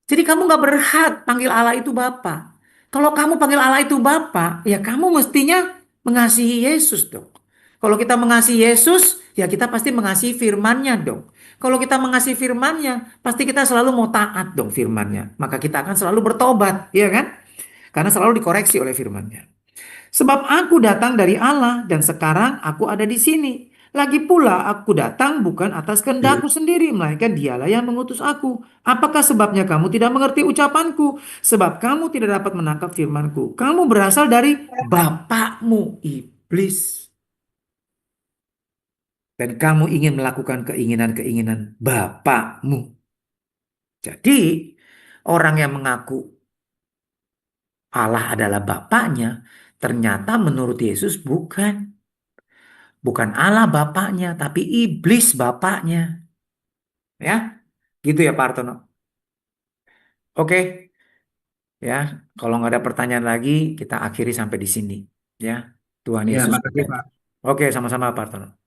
Jadi kamu gak berhak panggil Allah itu Bapa. Kalau kamu panggil Allah itu Bapa, ya kamu mestinya mengasihi Yesus dong. Kalau kita mengasihi Yesus, ya kita pasti mengasihi firman-Nya dong. Kalau kita mengasihi firman-Nya, pasti kita selalu mau taat dong firman-Nya. Maka kita akan selalu bertobat, ya kan? Karena selalu dikoreksi oleh firman-Nya. Sebab aku datang dari Allah dan sekarang aku ada di sini. Lagi pula aku datang bukan atas kehendakku sendiri, melainkan dialah yang mengutus aku. Apakah sebabnya kamu tidak mengerti ucapanku? Sebab kamu tidak dapat menangkap firmanku. Kamu berasal dari bapakmu, iblis. Dan kamu ingin melakukan keinginan-keinginan bapakmu. Jadi, orang yang mengaku Allah adalah bapaknya, ternyata menurut Yesus bukan. Bukan Allah bapaknya, tapi iblis bapaknya. Ya, gitu ya Pak Artono. Oke, ya. Kalau nggak ada pertanyaan lagi, kita akhiri sampai di sini. Ya, Tuhan Ya, Yesus makasih berkati. Pak. Oke, sama-sama Pak Artono.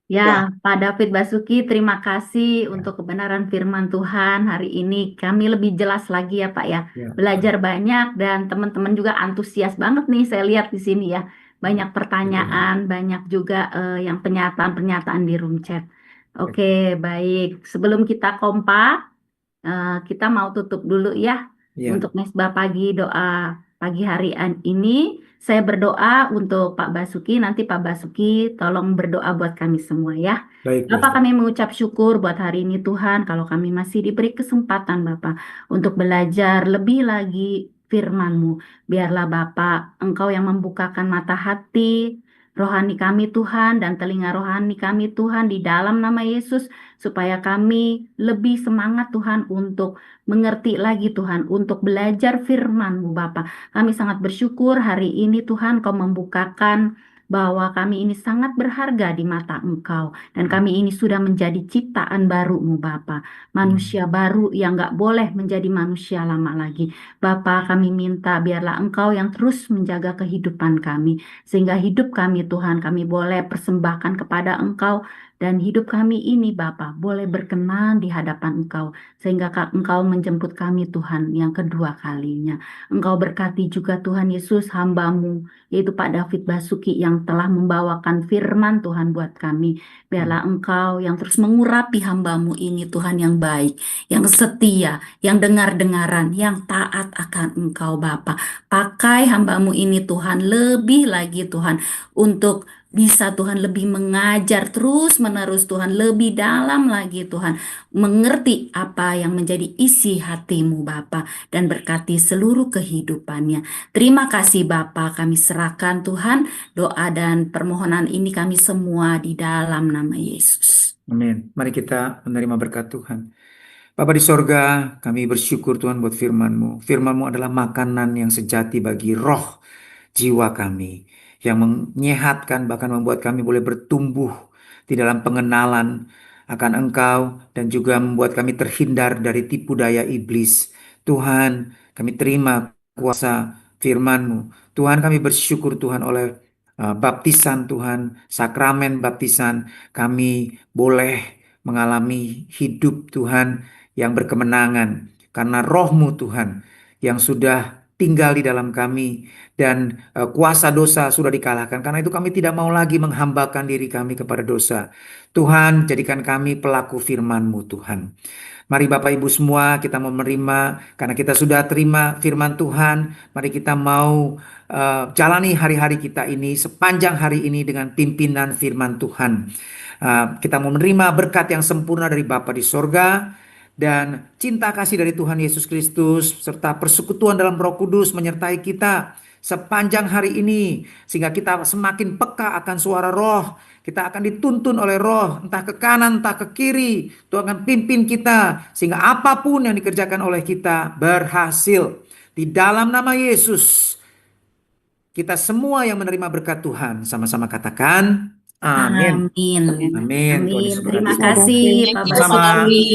Ya, Pak David Basuki, terima kasih untuk kebenaran firman Tuhan hari ini. Kami lebih jelas lagi ya Pak ya. Belajar banyak dan teman-teman juga antusias banget nih saya lihat di sini ya. Banyak pertanyaan, banyak juga yang pernyataan-pernyataan di room chat. Oke, baik. Sebelum kita kompak, kita mau tutup dulu ya Ya, untuk mesbah pagi doa pagi hari ini. Saya berdoa untuk Pak Basuki. Nanti Pak Basuki tolong berdoa buat kami semua ya. baik, Bu Bapak, Esther. kami mengucap syukur buat hari ini Tuhan, kalau kami masih diberi kesempatan Bapak untuk belajar lebih lagi firman-Mu. Biarlah Bapak, Engkau yang membukakan mata hati rohani kami Tuhan dan telinga rohani kami Tuhan di dalam nama Yesus, supaya kami lebih semangat Tuhan untuk mengerti lagi Tuhan, untuk belajar firman-Mu Bapa. Kami sangat bersyukur hari ini Tuhan Kau membukakan bahwa kami ini sangat berharga di mata Engkau. Dan kami ini sudah menjadi ciptaan baru-Mu Bapa. Manusia baru yang gak boleh menjadi manusia lama lagi. Bapa, kami minta biarlah Engkau yang terus menjaga kehidupan kami. Sehingga hidup kami Tuhan, kami boleh persembahkan kepada Engkau. Dan hidup kami ini Bapa boleh berkenan di hadapan Engkau. Sehingga Engkau menjemput kami Tuhan yang kedua kalinya. Engkau berkati juga Tuhan Yesus hamba-Mu, yaitu Pak David Basuki yang telah membawakan firman Tuhan buat kami. Biarlah Engkau yang terus mengurapi hamba-Mu ini Tuhan yang baik, yang setia, yang dengar-dengaran, yang taat akan Engkau Bapa. Pakai hamba-Mu ini Tuhan lebih lagi Tuhan untuk bisa Tuhan lebih mengajar terus menerus Tuhan, lebih dalam lagi Tuhan, mengerti apa yang menjadi isi hati-Mu Bapa, dan berkati seluruh kehidupannya. Terima kasih Bapa, kami serahkan Tuhan doa dan permohonan ini kami semua di dalam nama Yesus. Amin. Mari kita menerima berkat Tuhan. Bapa di sorga, kami bersyukur Tuhan buat firman-Mu. Firman-Mu adalah makanan yang sejati bagi roh jiwa kami, yang menyehatkan, bahkan membuat kami boleh bertumbuh di dalam pengenalan akan Engkau, dan juga membuat kami terhindar dari tipu daya iblis. Tuhan, kami terima kuasa firman-Mu. Tuhan, kami bersyukur Tuhan oleh baptisan Tuhan, sakramen baptisan, kami boleh mengalami hidup Tuhan yang berkemenangan karena roh-Mu Tuhan yang sudah tinggal di dalam kami, dan kuasa dosa sudah dikalahkan. Karena itu kami tidak mau lagi menghambakan diri kami kepada dosa. Tuhan, jadikan kami pelaku firman-Mu Tuhan. Mari Bapak Ibu semua, kita mau menerima, karena kita sudah terima firman Tuhan. Mari kita mau jalani hari-hari kita ini, sepanjang hari ini dengan pimpinan firman Tuhan. Kita mau menerima berkat yang sempurna dari Bapa di sorga, dan cinta kasih dari Tuhan Yesus Kristus serta persekutuan dalam Roh Kudus menyertai kita sepanjang hari ini, sehingga kita semakin peka akan suara Roh. Kita akan dituntun oleh Roh, entah ke kanan, entah ke kiri. Tuhan akan pimpin kita, sehingga apapun yang dikerjakan oleh kita berhasil. Di dalam nama Yesus, kita semua yang menerima berkat Tuhan, sama-sama katakan amin. Amin. Amin. Tuhan Amin. Yesus Terima memberkati. kasih Pak Sama-sama. Basuki.